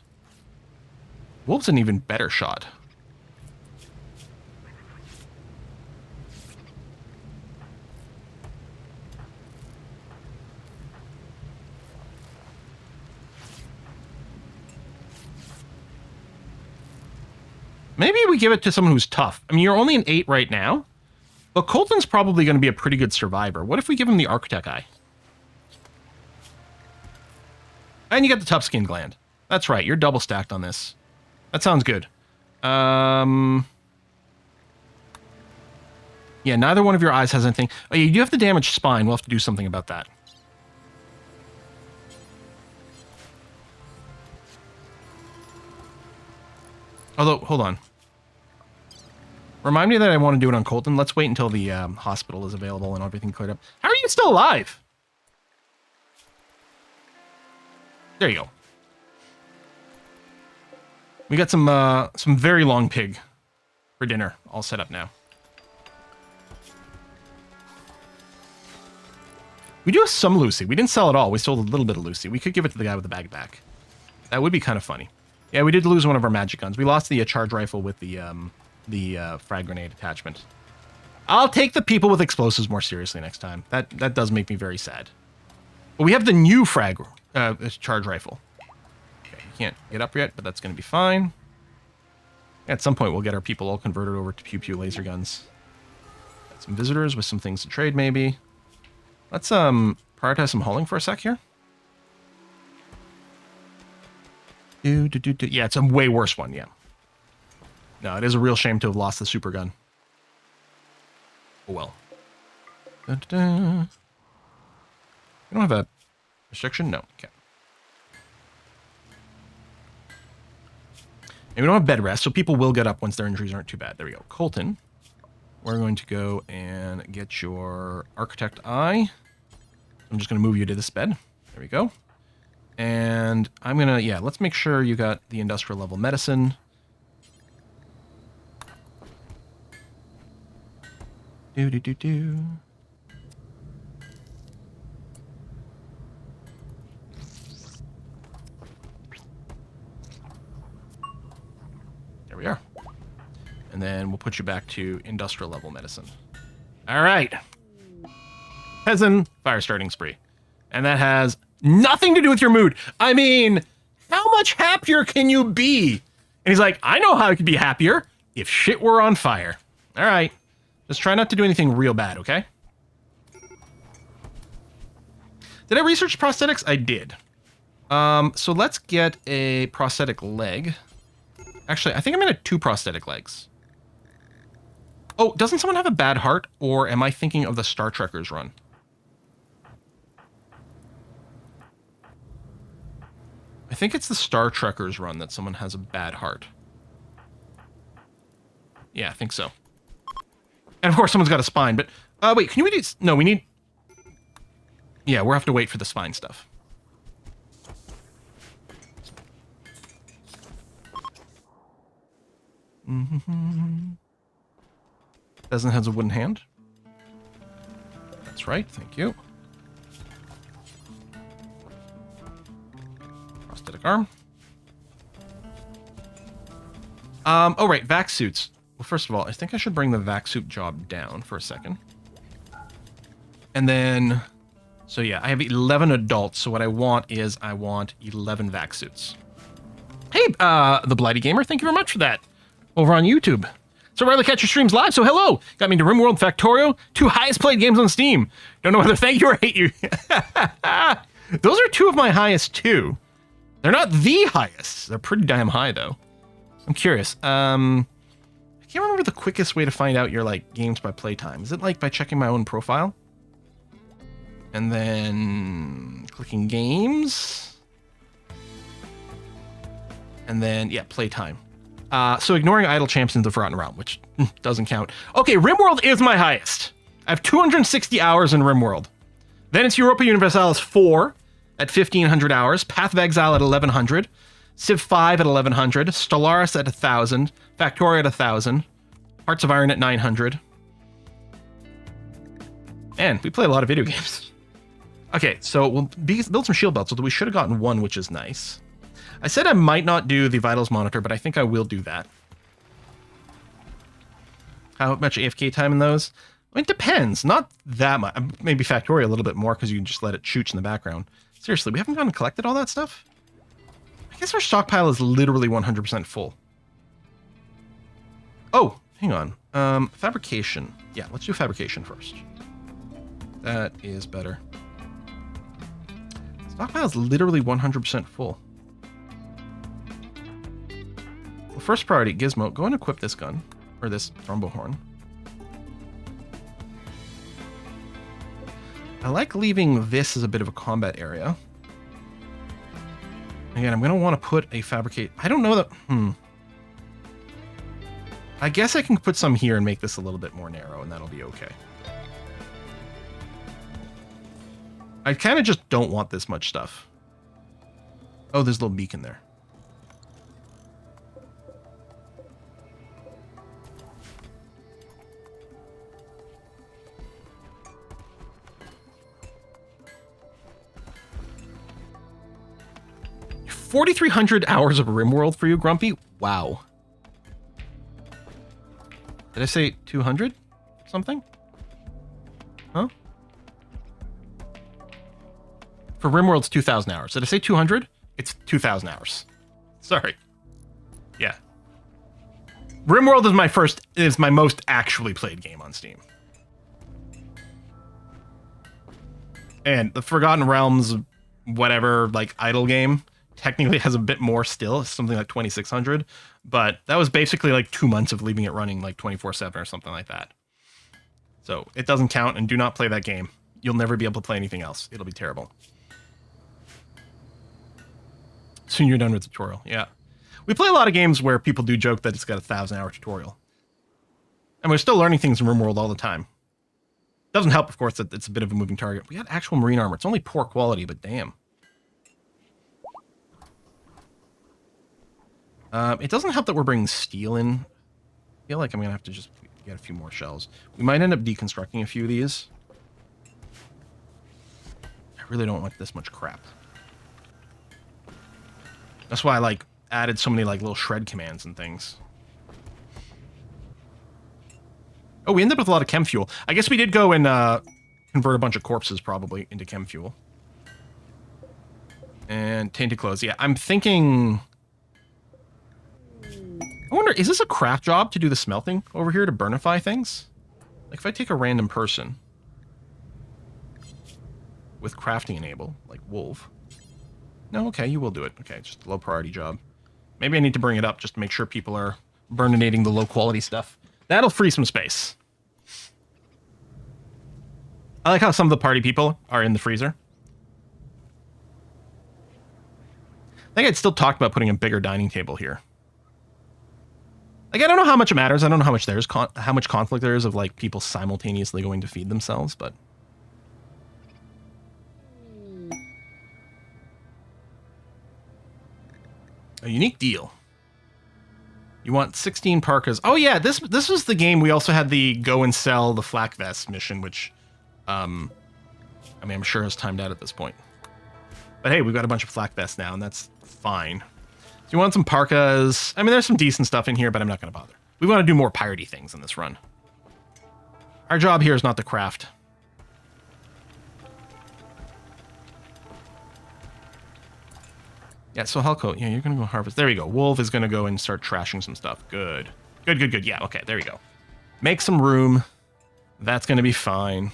Wolf's an even better shot. Maybe we give it to someone who's tough. I mean, you're only an 8 right now, but Colton's probably going to be a pretty good survivor. What if we give him the architect eye? And you get the tough skin gland. That's right, you're double stacked on this. That sounds good. Yeah, neither one of your eyes has anything. Oh, you do have the damaged spine. We'll have to do something about that. Although, hold on. Remind me that I want to do it on Colton. Let's wait until the hospital is available and everything cleared up. How are you still alive? There you go. We got some very long pig for dinner all set up now. We do have some Lucy. We didn't sell it all. We sold a little bit of Lucy. We could give it to the guy with the bag back. That would be kind of funny. Yeah, we did lose one of our magic guns. We lost the charge rifle with the frag grenade attachment. I'll take the people with explosives more seriously next time. That does make me very sad. But we have the new charge rifle. Okay, you can't get up yet, but that's going to be fine. At some point, we'll get our people all converted over to pew-pew laser guns. Got some visitors with some things to trade, maybe. Let's prioritize some hauling for a sec here. Yeah, it's a way worse one, yeah. No, it is a real shame to have lost the super gun. Oh well. You don't have a restriction? No, okay. And we don't have bed rest, so people will get up once their injuries aren't too bad. There we go. Colton, we're going to go and get your architect eye. I'm just going to move you to this bed. There we go. And I'm going to, yeah, let's make sure you got the industrial level medicine. There we are. And then we'll put you back to industrial level medicine. All right. Peasant fire starting spree. And that has Nothing to do with your mood. I mean, how much happier can you be? And he's like, I know how I could be happier if shit were on fire. All right. Just try not to do anything real bad, okay? Did I research prosthetics? I did. So let's get a prosthetic leg. Actually, I think I'm gonna 2 prosthetic legs. Oh, doesn't someone have a bad heart? Or am I thinking of the Star Trekkers run? I think it's the Star Trekkers run that someone has a bad heart. Yeah, I think so. And of course, someone's got a spine, but... wait, can we do... No, we need... Yeah, we'll have to wait for the spine stuff. Pheasant has a wooden hand. That's right, thank you. Prosthetic arm. Oh right, vac suits. Well, first of all, I think I should bring the vac suit job down for a second. And then... So yeah, I have 11 adults, so what I want is I want 11 vac suits. Hey, the Blighty Gamer, thank you very much for that. Over on YouTube. So rarely catch your streams live, so hello! Got me into RimWorld Factorio, 2 highest played games on Steam. Don't know whether thank you or hate you. Those are 2 of my highest too. They're not the highest. They're pretty damn high though. I'm curious. I can't remember the quickest way to find out your like games by playtime. Is it like by checking my own profile? And then clicking games. And then, yeah, playtime. So ignoring Idle Champs into the Forgotten Realm, which doesn't count. Okay, RimWorld is my highest. I have 260 hours in RimWorld. Then it's Europa Universalis 4 at 1,500 hours. Path of Exile at 1,100. Civ 5 at 1,100. Stellaris at 1,000. Factoria at 1,000. Hearts of Iron at 900. And we play a lot of video games. Okay, so we'll build some shield belts, although we should have gotten 1, which is nice. I said I might not do the vitals monitor, but I think I will do that. How much AFK time in those? It depends. Not that much. Maybe Factoria a little bit more because you can just let it chooch in the background. Seriously, we haven't gone and collected all that stuff? I guess our stockpile is literally 100% full. Oh, hang on. Fabrication. Yeah, let's do fabrication first. That is better. Stockpile is literally 100% full. Well, first priority, Gizmo, go and equip this gun. Or this thrombo horn. I like leaving this as a bit of a combat area. Again, I'm going to want to put a fabricate... I don't know that... I guess I can put some here and make this a little bit more narrow, and that'll be okay. I kind of just don't want this much stuff. Oh, there's a little beacon there. $4,300 hours of RimWorld for you, Grumpy? Wow. Did I say 200 something? Huh? For RimWorld's 2,000 hours. Did I say 200? It's 2,000 hours. Sorry. Yeah. RimWorld is my most actually played game on Steam. And the Forgotten Realms, whatever, like idle game, technically has a bit more still. It's something like 2,600. But that was basically like 2 months of leaving it running like 24/7 or something like that. So it doesn't count, and do not play that game. You'll never be able to play anything else. It'll be terrible. Soon you're done with the tutorial. Yeah. We play a lot of games where people do joke that it's got a 1,000-hour tutorial. And we're still learning things in RimWorld all the time. Doesn't help, of course, that it's a bit of a moving target. We got actual marine armor. It's only poor quality, but damn. It doesn't help that we're bringing steel in. I feel like I'm going to have to just get a few more shells. We might end up deconstructing a few of these. I really don't want this much crap. That's why I like added so many like little shred commands and things. Oh, we ended up with a lot of chem fuel. I guess we did go and convert a bunch of corpses probably into chem fuel. And tainted clothes. Yeah, I'm thinking... I wonder, is this a craft job to do the smelting over here to burnify things? Like, if I take a random person with crafting enabled, like Wolf. No, okay, you will do it. Okay, just a low priority job. Maybe I need to bring it up just to make sure people are burninating the low quality stuff. That'll free some space. I like how some of the party people are in the freezer. I think I'd still talk about putting a bigger dining table here. Like, I don't know how much it matters. I don't know how much how much conflict there is of like people simultaneously going to feed themselves, but a unique deal. You want 16 parkas. Oh yeah, this was the game we also had the go and sell the flak vest mission, which I mean, I'm sure is timed out at this point. But hey, we've got a bunch of flak vests now, and that's fine. So you want some parkas. I mean, there's some decent stuff in here, but I'm not going to bother. We want to do more piratey things in this run. Our job here is not to craft. Yeah, so Helco, yeah, you're going to go harvest. There we go. Wolf is going to go and start trashing some stuff. Good. Good, good, good. Yeah, okay, there we go. Make some room. That's going to be fine.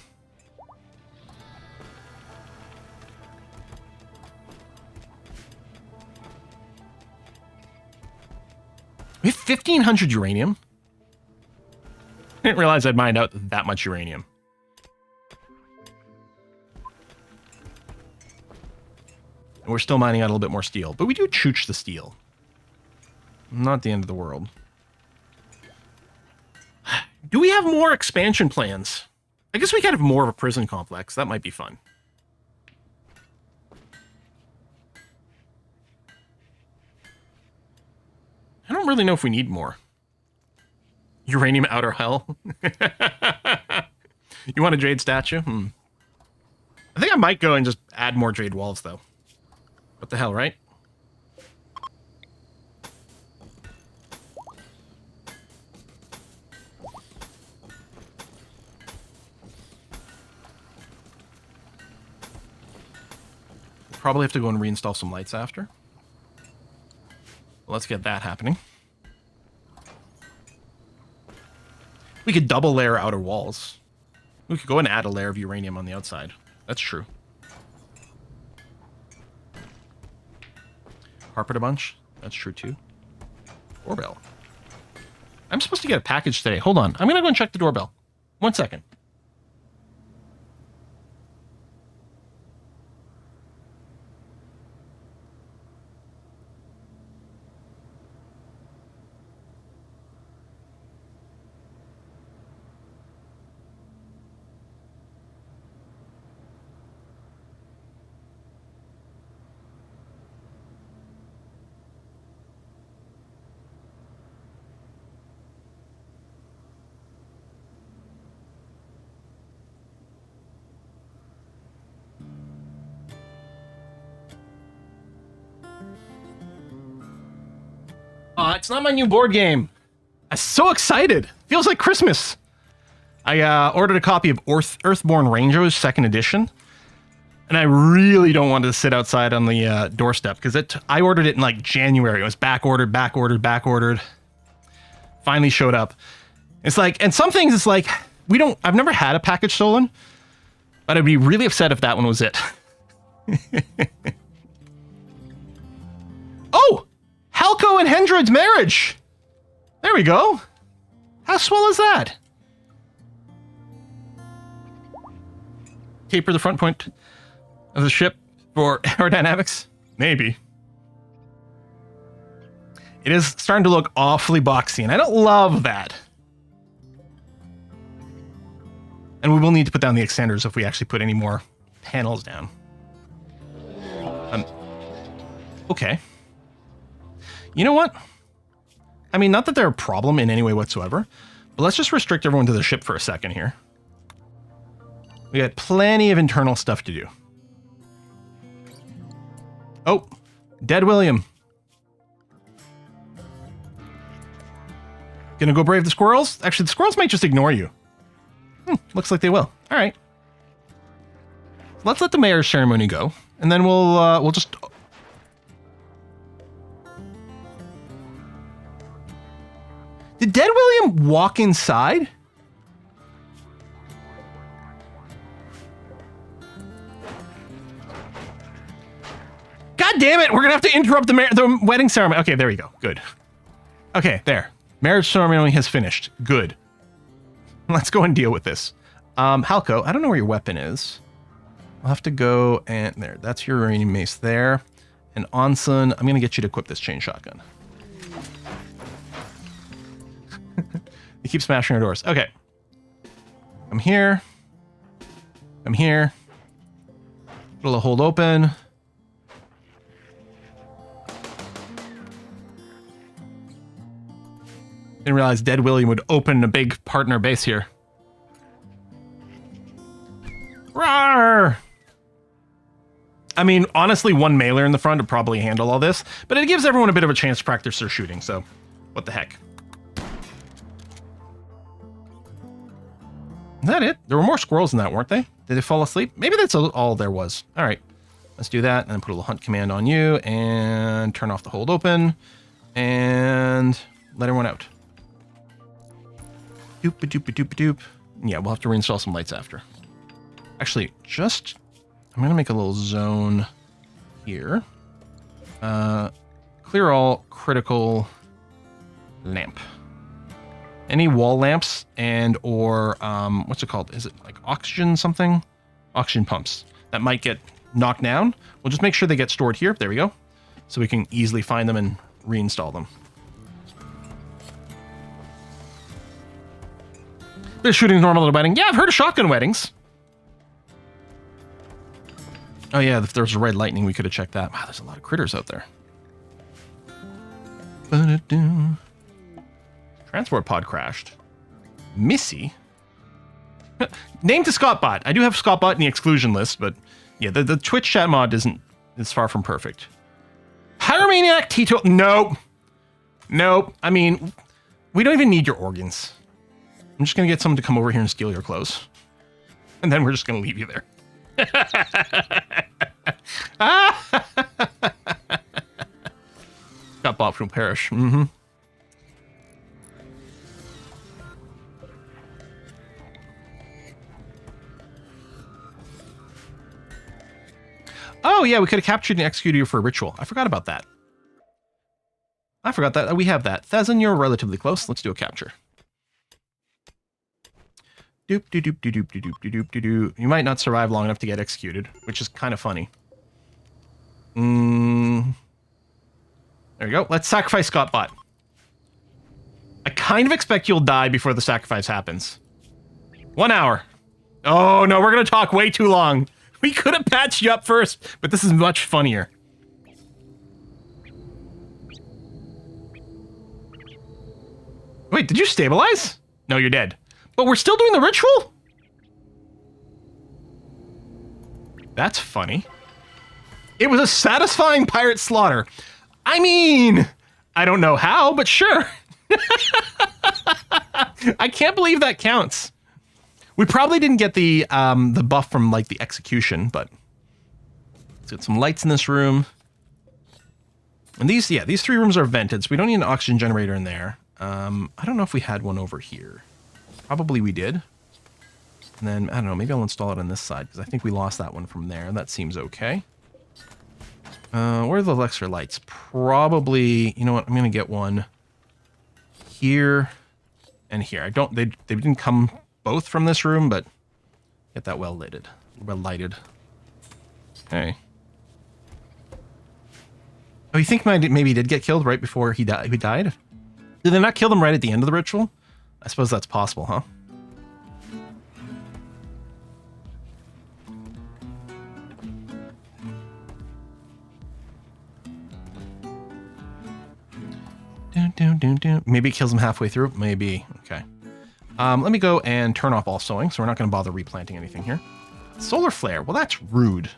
We have 1,500 uranium. I didn't realize I'd mined out that much uranium. And we're still mining out a little bit more steel. But we do chooch the steel. Not the end of the world. Do we have more expansion plans? I guess we could have more of a prison complex. That might be fun. I don't really know if we need more. Uranium outer hell. You want a jade statue? I think I might go and just add more jade walls, though. What the hell, right? We'll probably have to go and reinstall some lights after. Let's get that happening. We could double layer outer walls. We could go and add a layer of uranium on the outside. That's true. Carpet a bunch. That's true too. Doorbell. I'm supposed to get a package today. Hold on. I'm going to go and check the doorbell. 1 second. It's not my new board game. I'm so excited. Feels like Christmas. I ordered a copy of Earthborn Rangers 2nd edition. And I really don't want it to sit outside on the doorstep. Because I ordered it in like January. It was back ordered. Finally showed up. It's like, and some things it's like, I've never had a package stolen. But I'd be really upset if that one was it. Oh! Halco and Hendred's marriage! There we go. How swell is that? Taper the front point of the ship for aerodynamics? Maybe. It is starting to look awfully boxy, and I don't love that. And we will need to put down the extenders if we actually put any more panels down. Okay. You know what? I mean, not that they're a problem in any way whatsoever, but let's just restrict everyone to the ship for a second here. We got plenty of internal stuff to do. Oh, dead William. Gonna go brave the squirrels? Actually, the squirrels might just ignore you. Looks like they will. All right. Let's let the mayor's ceremony go, and then we'll just Did Dead William walk inside? God damn it, we're gonna have to interrupt the wedding ceremony. Okay, there we go. Good. Okay, there. Marriage ceremony has finished. Good. Let's go and deal with this. Halko, I don't know where your weapon is. I'll have to go and there. That's your uranium mace there. And Onsen, I'm gonna get you to equip this chain shotgun. You keep smashing our doors. Okay. I'm here. I'm here. It'll hold open. Didn't realize Dead William would open a big partner base here. Rawr! I mean, honestly, one mailer in the front would probably handle all this, but it gives everyone a bit of a chance to practice their shooting, so what the heck. Is that it? There were more squirrels in that, weren't they? Did they fall asleep? Maybe that's all there was. All right, let's do that, and then put a little hunt command on you, and turn off the hold open, and let everyone out. Doop a doop a doop a doop. Yeah, we'll have to reinstall some lights after. Actually, I'm gonna make a little zone here. Clear all critical lamp. Any wall lamps and or what's it called? Is it like oxygen something? Oxygen pumps that might get knocked down. We'll just make sure they get stored here. There we go. So we can easily find them and reinstall them. They're shooting normal at a wedding. Yeah, I've heard of shotgun weddings. Oh yeah, if there was a red lightning, we could have checked that. Wow, there's a lot of critters out there. Transport pod crashed. Missy? Name to Scottbot. I do have Scottbot in the exclusion list, but yeah, the Twitch chat mod is far from perfect. Pyromaniac Tito. Nope. Nope. I mean, we don't even need your organs. I'm just going to get someone to come over here and steal your clothes. And then we're just going to leave you there. Got bought from Parish. Mm-hmm. Oh, yeah, we could have captured and executed you for a ritual. I forgot about that. I forgot that. We have that. Thazin, you're relatively close. Let's do a capture. Doop, doop, doop, doop, doop, doop, doop, doop, doop. You might not survive long enough to get executed, which is kind of funny. There we go. Let's sacrifice Scottbot. I kind of expect you'll die before the sacrifice happens. 1 hour. Oh, no, we're going to talk way too long. We could have patched you up first, but this is much funnier. Wait, did you stabilize? No, you're dead. But we're still doing the ritual? That's funny. It was a satisfying pirate slaughter. I mean, I don't know how, but sure. I can't believe that counts. We probably didn't get the buff from like the execution, but let's get some lights in this room. And these 3 rooms are vented, so we don't need an oxygen generator in there. I don't know if we had one over here. Probably we did. And then, I don't know, maybe I'll install it on this side, because I think we lost that one from there. That seems okay. Where are the extra lights? Probably, you know what, I'm going to get one here and here. They didn't come both from this room, but get that well lighted. Okay. Oh, you think maybe he did get killed right before he died? Did they not kill him right at the end of the ritual? I suppose that's possible, huh? Maybe it kills him halfway through. Maybe. Okay. Let me go and turn off all sewing, so we're not going to bother replanting anything here. Solar flare. Well, that's rude.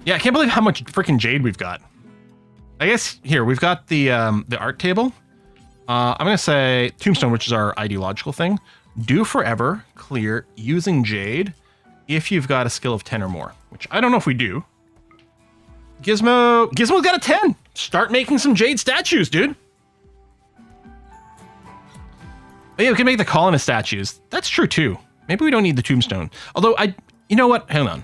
Yeah, I can't believe how much freaking jade we've got. I guess here we've got the art table. I'm gonna say tombstone, which is our ideological thing. Do forever clear using jade if you've got a skill of 10 or more, which I don't know if we do. Gizmo's got a 10. Start making some jade statues, dude. Oh, yeah, we can make the colonist statues. That's true, too. Maybe we don't need the tombstone. Although, you know what? Hang on.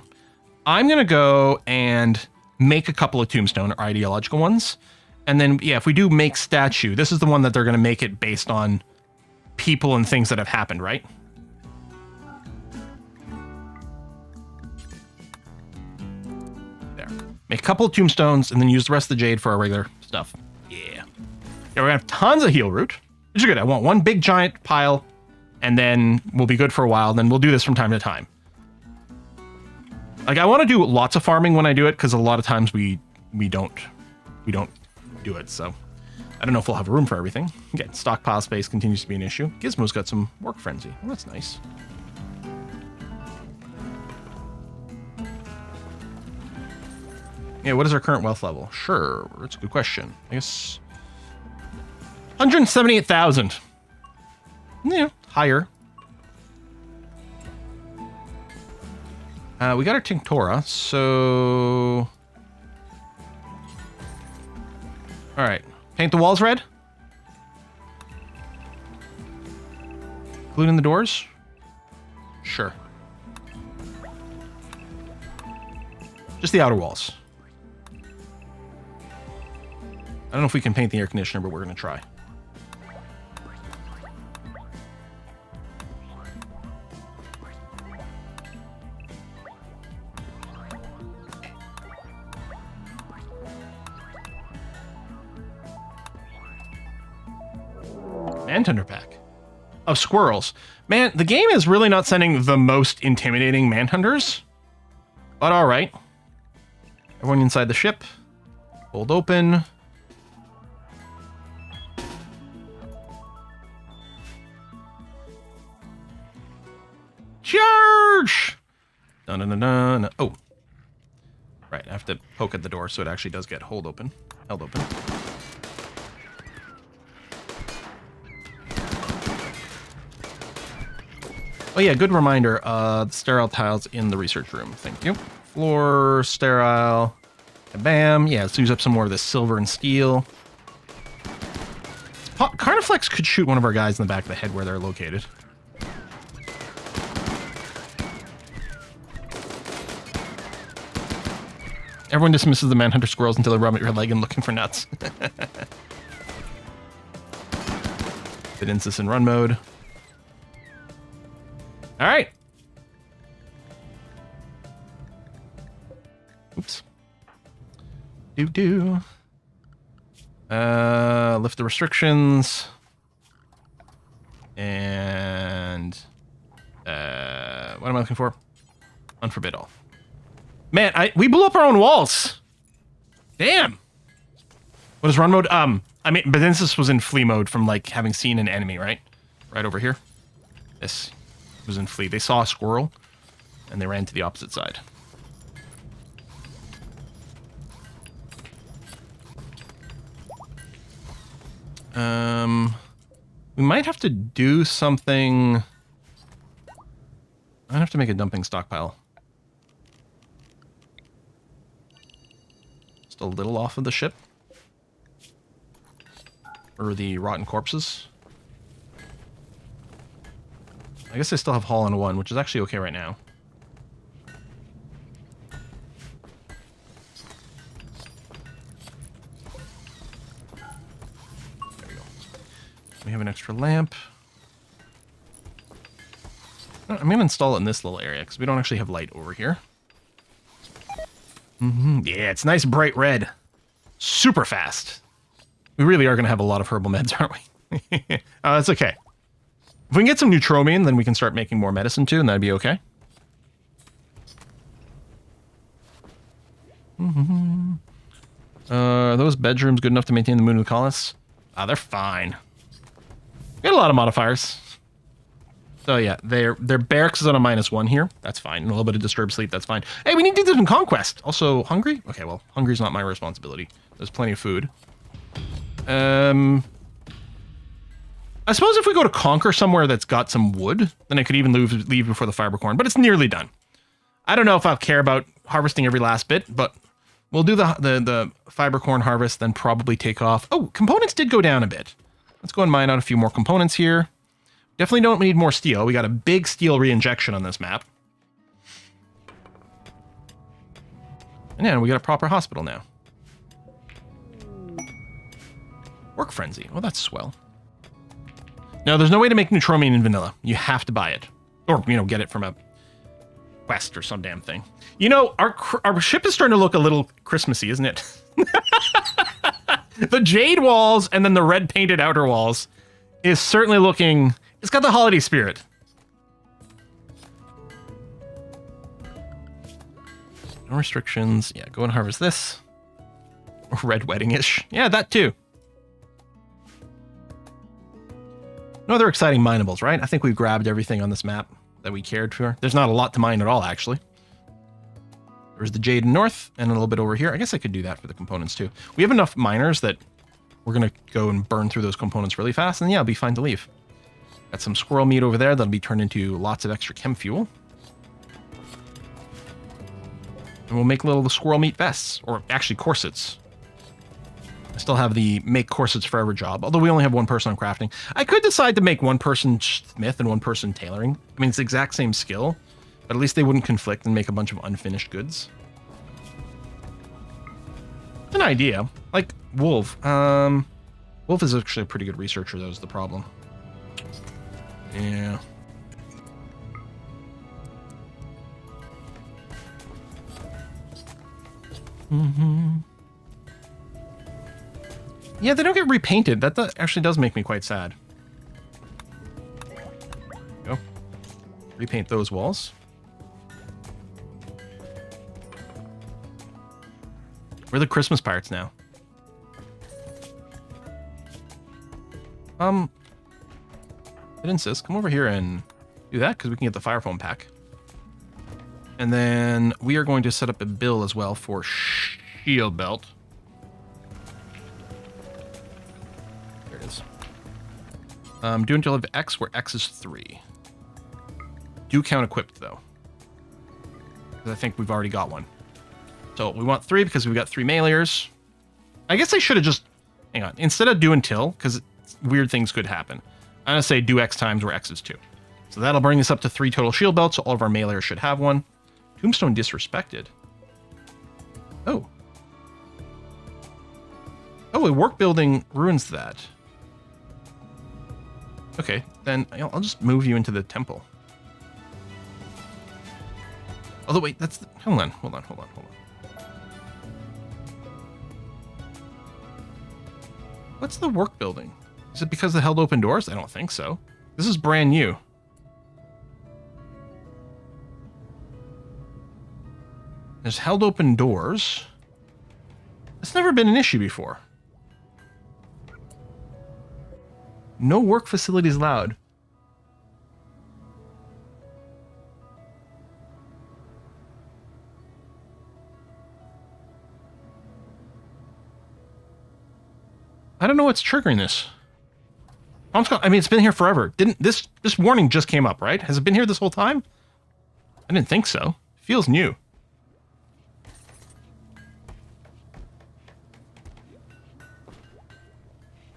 I'm going to go and make a couple of tombstone or ideological ones. And then, yeah, if we do make statue, this is the one that they're going to make it based on people and things that have happened, right? There. Make a couple of tombstones and then use the rest of the jade for our regular stuff. Yeah. Yeah, we're going to have tons of heal root, which is good. I want one big giant pile, and then we'll be good for a while. Then we'll do this from time to time. Like, I want to do lots of farming when I do it, because a lot of times we don't do it, so I don't know if we'll have room for everything. Again, stockpile space continues to be an issue. Gizmo's got some work frenzy. Well, that's nice. Yeah, what is our current wealth level? Sure, that's a good question. I guess 178,000. Yeah, higher. We got our Tinctora, so... Alright. Paint the walls red? Including the doors? Sure. Just the outer walls. I don't know if we can paint the air conditioner, but we're going to try. Manhunter pack of squirrels. Man, the game is really not sending the most intimidating manhunters, but all right. Everyone inside the ship. Hold open. Charge! Dun dun dun dun. Oh, right. I have to poke at the door so it actually does get held open. Oh yeah, good reminder. The sterile tiles in the research room. Thank you. Floor, sterile. Bam. Yeah, let's use up some more of this silver and steel. Carniflex could shoot one of our guys in the back of the head where they're located. Everyone dismisses the manhunter squirrels until they rub at your leg and looking for nuts. Fidinsis in run mode. All right. Oops. Lift the restrictions. And what am I looking for? Unforbid all. Man, we blew up our own walls. Damn. What is run mode? I mean, but this was in flee mode from like having seen an enemy, right? Right over here. This was in flee. They saw a squirrel and they ran to the opposite side. We might have to do something. I'd have to make a dumping stockpile. Just a little off of the ship. Or the rotten corpses. I guess I still have haul on 1, which is actually okay right now. There we go. We have an extra lamp. I'm going to install it in this little area because we don't actually have light over here. Yeah, it's nice bright red. Super fast. We really are going to have a lot of herbal meds, aren't we? That's okay. If we can get some neutromium, then we can start making more medicine too, and that'd be okay. Are those bedrooms good enough to maintain the mood of the colonists? They're fine. We got a lot of modifiers. So yeah, their barracks is on a -1 here. That's fine. And a little bit of disturbed sleep, that's fine. Hey, we need to do some conquest. Also, hungry? Okay, well, hungry's not my responsibility. There's plenty of food. I suppose if we go to conquer somewhere that's got some wood, then I could even leave before the fibercorn, but it's nearly done. I don't know if I'll care about harvesting every last bit, but We'll do the fiber corn harvest, then probably take off. Oh, components did go down a bit. Let's go and mine out a few more components here. Definitely don't need more steel. We got a big steel reinjection on this map. And yeah, we got a proper hospital now. Work frenzy. Oh, that's swell. Now, there's no way to make neutromium in vanilla. You have to buy it. Or, you know, get it from a quest or some damn thing. You know, our ship is starting to look a little Christmassy, isn't it? The jade walls and then the red painted outer walls is certainly looking... It's got the holiday spirit. No restrictions. Yeah, go and harvest this. Red wedding-ish. Yeah, that too. No other exciting minables, right? I think we've grabbed everything on this map that we cared for. There's not a lot to mine at all, actually. There's the jade north and a little bit over here. I guess I could do that for the components too. We have enough miners that we're going to go and burn through those components really fast, and yeah, it'll be fine to leave. Got some squirrel meat over there that'll be turned into lots of extra chem fuel. And we'll make little squirrel meat vests, or actually corsets. I still have the make corsets forever job, although we only have one person on crafting. I could decide to make one person smith and one person tailoring. I mean, it's the exact same skill, but at least they wouldn't conflict and make a bunch of unfinished goods. It's an idea. Like Wolf. Wolf is actually a pretty good researcher, though, is the problem. Yeah. Yeah, they don't get repainted. That actually does make me quite sad. Go. Repaint those walls. We're the Christmas pirates now. It insists. Come over here and do that because we can get the fire foam pack. And then we are going to set up a bill as well for shield belt. There it is. Do until of X, where X is 3. Do count equipped though, because I think we've already got one. So we want 3 because we've got 3 mailers. I guess I should have just hang on instead of do until, because weird things could happen. I'm gonna say do X times where X is 2. So that'll bring us up to 3 total shield belts. So all of our mailers should have one. Tombstone disrespected. Oh. Oh, a work building ruins that. Okay, then I'll just move you into the temple. Although wait, that's the, hold on. What's the work building? Is it because they held open doors? I don't think so. This is brand new. There's held open doors. It's never been an issue before. No work facilities allowed. I don't know what's triggering this. I mean, it's been here forever. Didn't this warning just came up, right? Has it been here this whole time? I didn't think so. It feels new.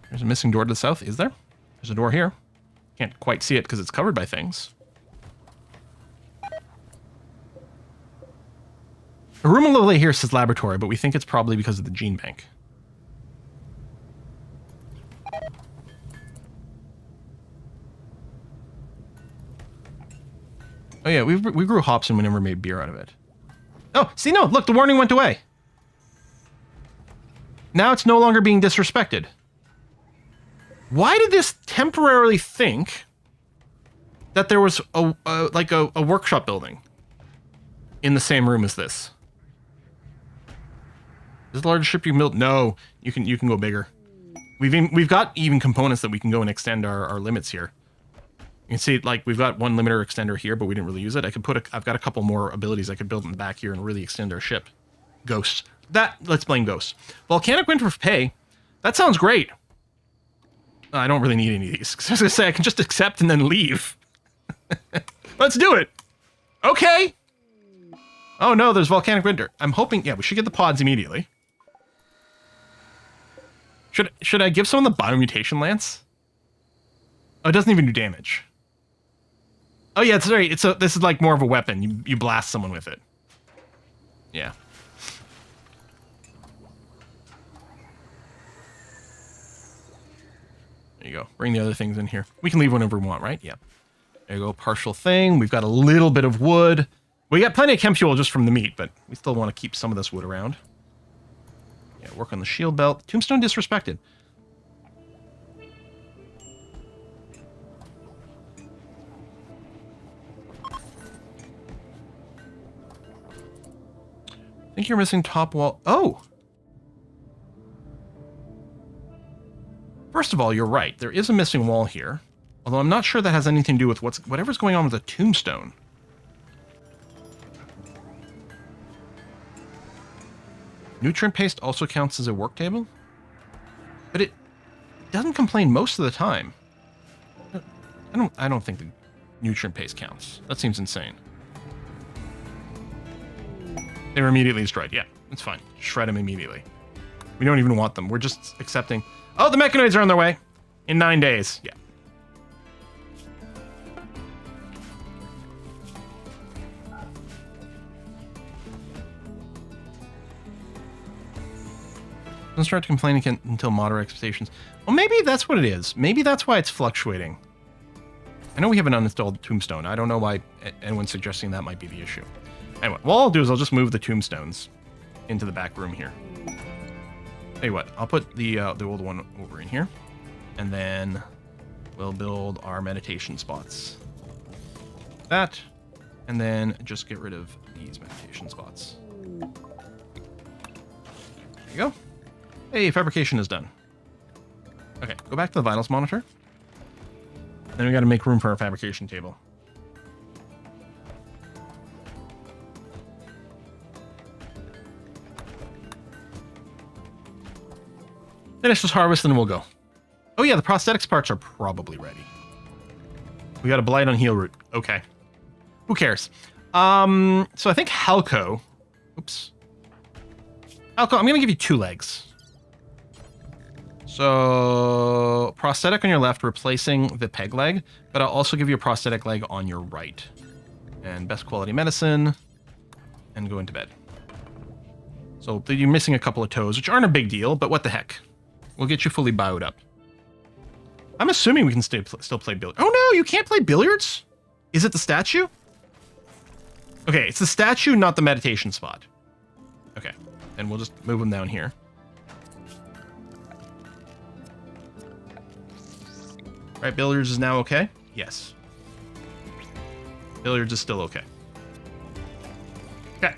There's a missing door to the south. Is there? There's a door here. Can't quite see it because it's covered by things. A room below here says laboratory, but we think it's probably because of the gene bank. Oh yeah, we grew hops and we never made beer out of it. Oh, see, no, look, the warning went away. Now it's no longer being disrespected. Why did this temporarily think that there was a workshop building in the same room as this? Is the largest ship you can build? No, you can go bigger. We've got even components that we can go and extend our limits here. You can see, like, we've got one limiter extender here, but we didn't really use it. I've got a couple more abilities I could build in the back here and really extend our ship. Ghosts. Let's blame ghosts. Volcanic winter for pay. That sounds great. I don't really need any of these. I was gonna say, I can just accept and then leave. Let's do it. Okay. Oh no, there's volcanic winter. I'm hoping, yeah, we should get the pods immediately. Should I give someone the biomutation lance? Oh, it doesn't even do damage. Oh yeah, it's right. This is like more of a weapon. You blast someone with it. Yeah. There you go. Bring the other things in here. We can leave whenever we want, right? Yeah. There you go. Partial thing. We've got a little bit of wood. We got plenty of chem fuel just from the meat, but we still want to keep some of this wood around. Yeah, work on the shield belt. Tombstone disrespected. I think you're missing top wall. Oh! First of all, you're right. There is a missing wall here. Although I'm not sure that has anything to do with whatever's going on with the tombstone. Nutrient paste also counts as a work table? But it doesn't complain most of the time. I don't think the nutrient paste counts. That seems insane. They were immediately destroyed. Yeah, it's fine. Shred them immediately. We don't even want them. We're just accepting. Oh, the Mechanoids are on their way. In 9 days. Yeah. Don't start to complain again until moderate expectations. Well, maybe that's what it is. Maybe that's why it's fluctuating. I know we have an uninstalled tombstone. I don't know why anyone's suggesting that might be the issue. Anyway, what I'll do is I'll just move the tombstones into the back room here. Tell you what, I'll put the old one over in here, and then we'll build our meditation spots. That, and then just get rid of these meditation spots. There you go. Hey, fabrication is done. Okay, go back to the vitals monitor. Then we got to make room for our fabrication table. Finish this harvest and we'll go. Oh yeah, the prosthetics parts are probably ready. We got a blight on heel root. Okay. Who cares? So I think Halco. Oops. Halco, I'm gonna give you 2 legs. So prosthetic on your left, replacing the peg leg, but I'll also give you a prosthetic leg on your right. And best quality medicine, and go into bed. So you're missing a couple of toes, which aren't a big deal, but what the heck? We'll get you fully bioed up. I'm assuming we can still play billiards. Oh no, you can't play billiards? Is it the statue? Okay, it's the statue, not the meditation spot. Okay, then we'll just move them down here. Right, billiards is now okay? Yes. Billiards is still okay. Okay.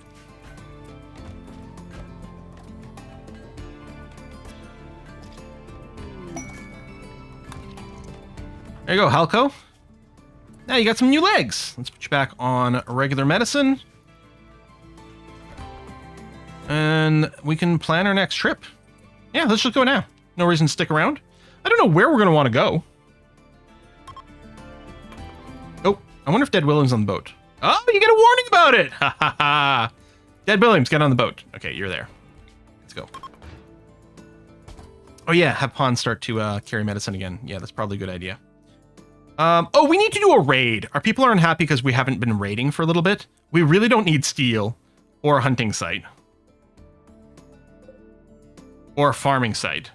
There you go, Halco. Now you got some new legs. Let's put you back on regular medicine. And we can plan our next trip. Yeah, let's just go now. No reason to stick around. I don't know where we're going to want to go. Oh, I wonder if Dead William's on the boat. Oh, you get a warning about it! Ha ha ha! Dead Williams, get on the boat. Okay, you're there. Let's go. Oh yeah, have Pons start to carry medicine again. Yeah, that's probably a good idea. Oh, we need to do a raid. Our people are unhappy because we haven't been raiding for a little bit. We really don't need steel or a hunting site. Or a farming site.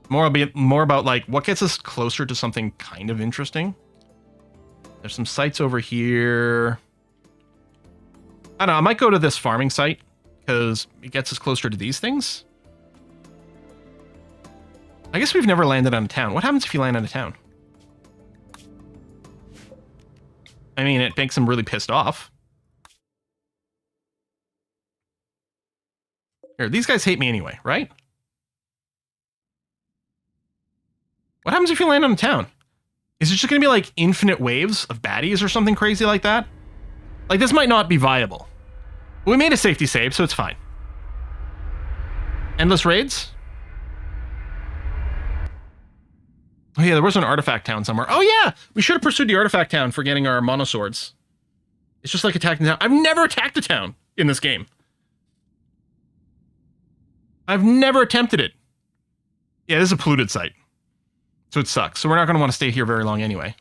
More about like what gets us closer to something kind of interesting. There's some sites over here. I don't know, I might go to this farming site because it gets us closer to these things. I guess we've never landed on a town. What happens if you land on a town? I mean, it makes them really pissed off. Here, these guys hate me anyway, right? What happens if you land on a town? Is it just going to be like infinite waves of baddies or something crazy like that? Like, this might not be viable. But we made a safety save, so it's fine. Endless raids? Oh yeah, there was an artifact town somewhere. Oh yeah! We should have pursued the artifact town for getting our monoswords. It's just like attacking the town. I've never attacked a town in this game. I've never attempted it. Yeah, this is a polluted site. So it sucks. So we're not going to want to stay here very long anyway.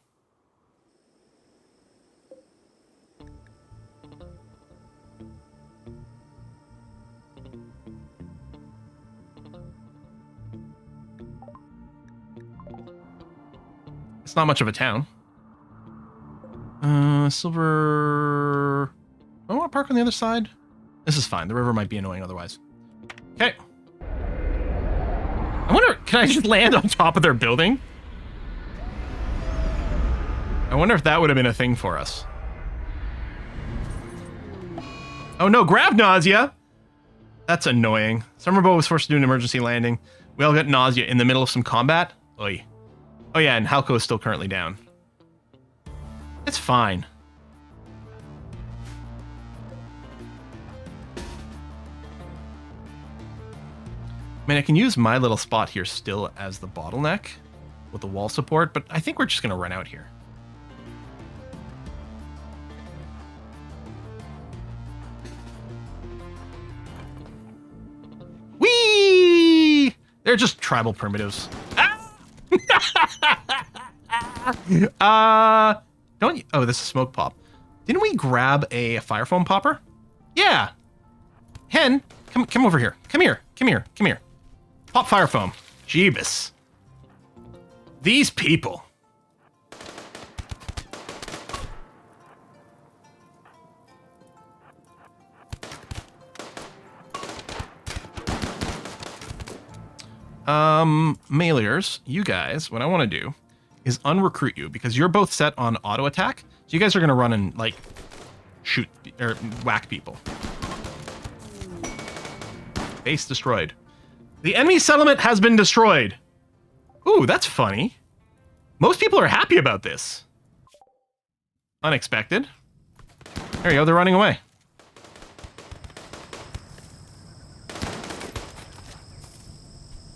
It's not much of a town. Silver... I want to park on the other side. This is fine. The river might be annoying otherwise. Okay. I wonder, can I just land on top of their building? I wonder if that would have been a thing for us. Oh no, Grav nausea! That's annoying. Summerboat was forced to do an emergency landing. We all got nausea in the middle of some combat. Oy. Oh yeah, and Halko is still currently down. It's fine. I mean, I can use my little spot here still as the bottleneck with the wall support, but I think we're just going to run out here. Whee! They're just tribal primitives. Ah! Don't you? Oh, this is smoke pop. Didn't we grab a fire foam popper? Yeah. Hen, come over here. Come here. Pop fire foam. Jeebus. These people. Mailers, you guys, what I want to do is unrecruit you because you're both set on auto attack. So you guys are going to run and like shoot or whack people. Base destroyed. The enemy settlement has been destroyed. Ooh, that's funny. Most people are happy about this. Unexpected. There you go, they're running away.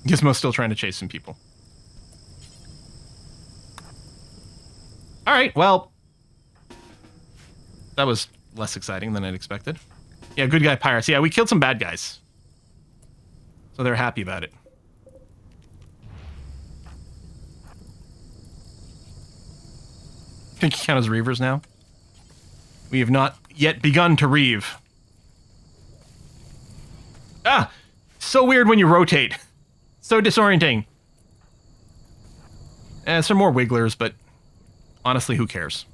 Gizmo's still trying to chase some people. Alright, well. That was less exciting than I'd expected. Yeah, good guy pirates. Yeah, we killed some bad guys. So they're happy about it. Think you count as reavers now? We have not yet begun to reave. Ah! So weird when you rotate. So disorienting. Some more wigglers, but honestly, who cares?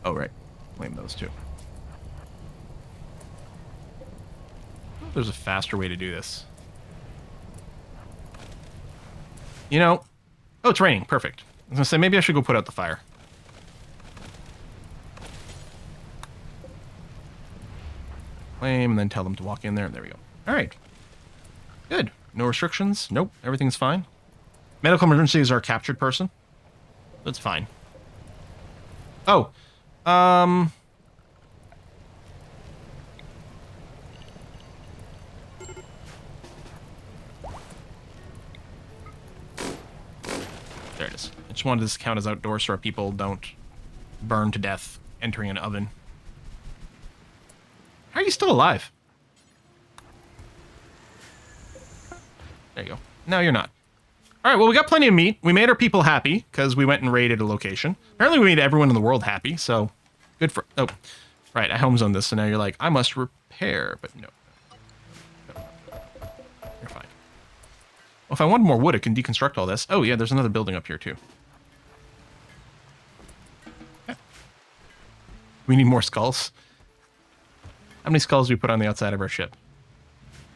Oh, right. Blame those two. There's a faster way to do this. You know... Oh, it's raining. Perfect. I was going to say, maybe I should go put out the fire. Flame, and then tell them to walk in there. There we go. All right. Good. No restrictions. Nope. Everything's fine. Medical emergencies are a captured person. That's fine. Oh. There it is. I just wanted this to count as outdoors so our people don't burn to death entering an oven. How are you still alive? There you go. Now you're not. Alright, well, we got plenty of meat. We made our people happy, because we went and raided a location. Apparently we made everyone in the world happy, so good for... Oh, right, I home zoned this, so now you're like, I must repair, but no. You're fine. Well, if I wanted more wood, I can deconstruct all this. Oh, yeah, there's another building up here, too. Okay. We need more skulls. How many skulls do we put on the outside of our ship?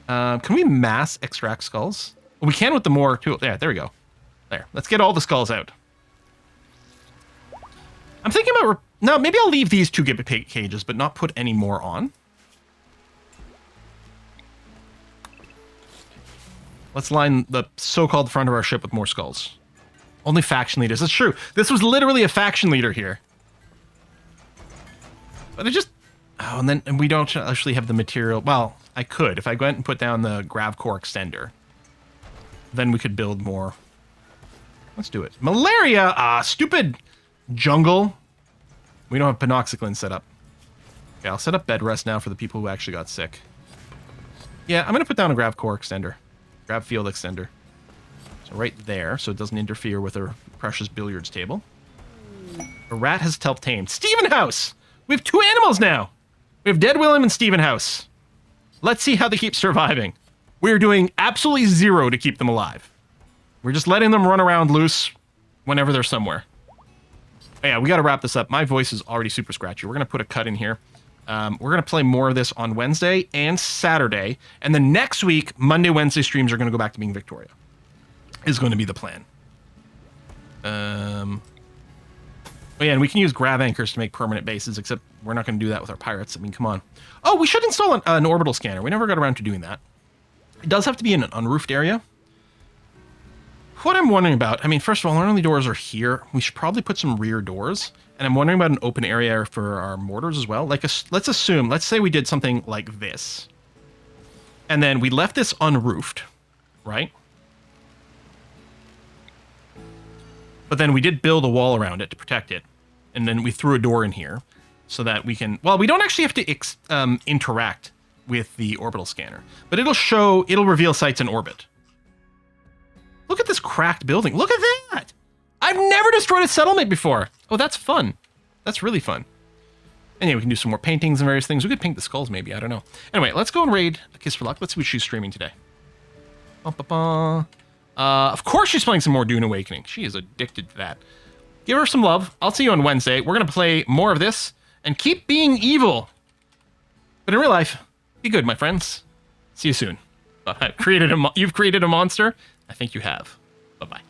Can we mass extract skulls? We can with the more tool. Yeah, there we go. There. Let's get all the skulls out. I'm thinking about... No, maybe I'll leave these two cages, but not put any more on. Let's line the so-called front of our ship with more skulls. Only faction leaders. That's true. This was literally a faction leader here. But it just... Oh, and then we don't actually have the material... Well, I could. If I went and put down the Grav core extender, then we could build more. Let's do it. Malaria! Ah, stupid jungle. We don't have panoxyclin set up. Okay, I'll set up bed rest now for the people who actually got sick. Yeah, I'm going to put down a Grav core extender. Grav field extender. So right there, so it doesn't interfere with our precious billiards table. A rat has tamed. Stephen House! We have 2 animals now! We have Dead Willem and Stephen House. Let's see how they keep surviving. We're doing absolutely 0 to keep them alive. We're just letting them run around loose whenever they're somewhere. Oh, yeah, we got to wrap this up. My voice is already super scratchy. We're going to put a cut in here. We're going to play more of this on Wednesday and Saturday. And then next week, Monday, Wednesday streams are going to go back to being Victoria. Is going to be the plan. Oh, yeah, and we can use grav anchors to make permanent bases, except we're not going to do that with our pirates. I mean, come on. Oh, we should install an orbital scanner. We never got around to doing that. It does have to be in an unroofed area. What I'm wondering about, I mean, first of all, our only doors are here. We should probably put some rear doors. And I'm wondering about an open area for our mortars as well. Like, let's say we did something like this. And then we left this unroofed, right? But then we did build a wall around it to protect it. And then we threw a door in here so that we can... Well, we don't actually have to interact with the orbital scanner. But it'll reveal sites in orbit. Look at this cracked building. Look at that! I've never destroyed a settlement before. Oh, that's fun. That's really fun. Anyway, we can do some more paintings and various things. We could paint the skulls, maybe. I don't know. Anyway, let's go and raid A Kiss for Luck. Let's see what she's streaming today. Of course she's playing some more Dune Awakening. She is addicted to that. Give her some love. I'll see you on Wednesday. We're going to play more of this and keep being evil. But in real life, be good, my friends. See you soon. You've created a monster. I think you have. Bye-bye.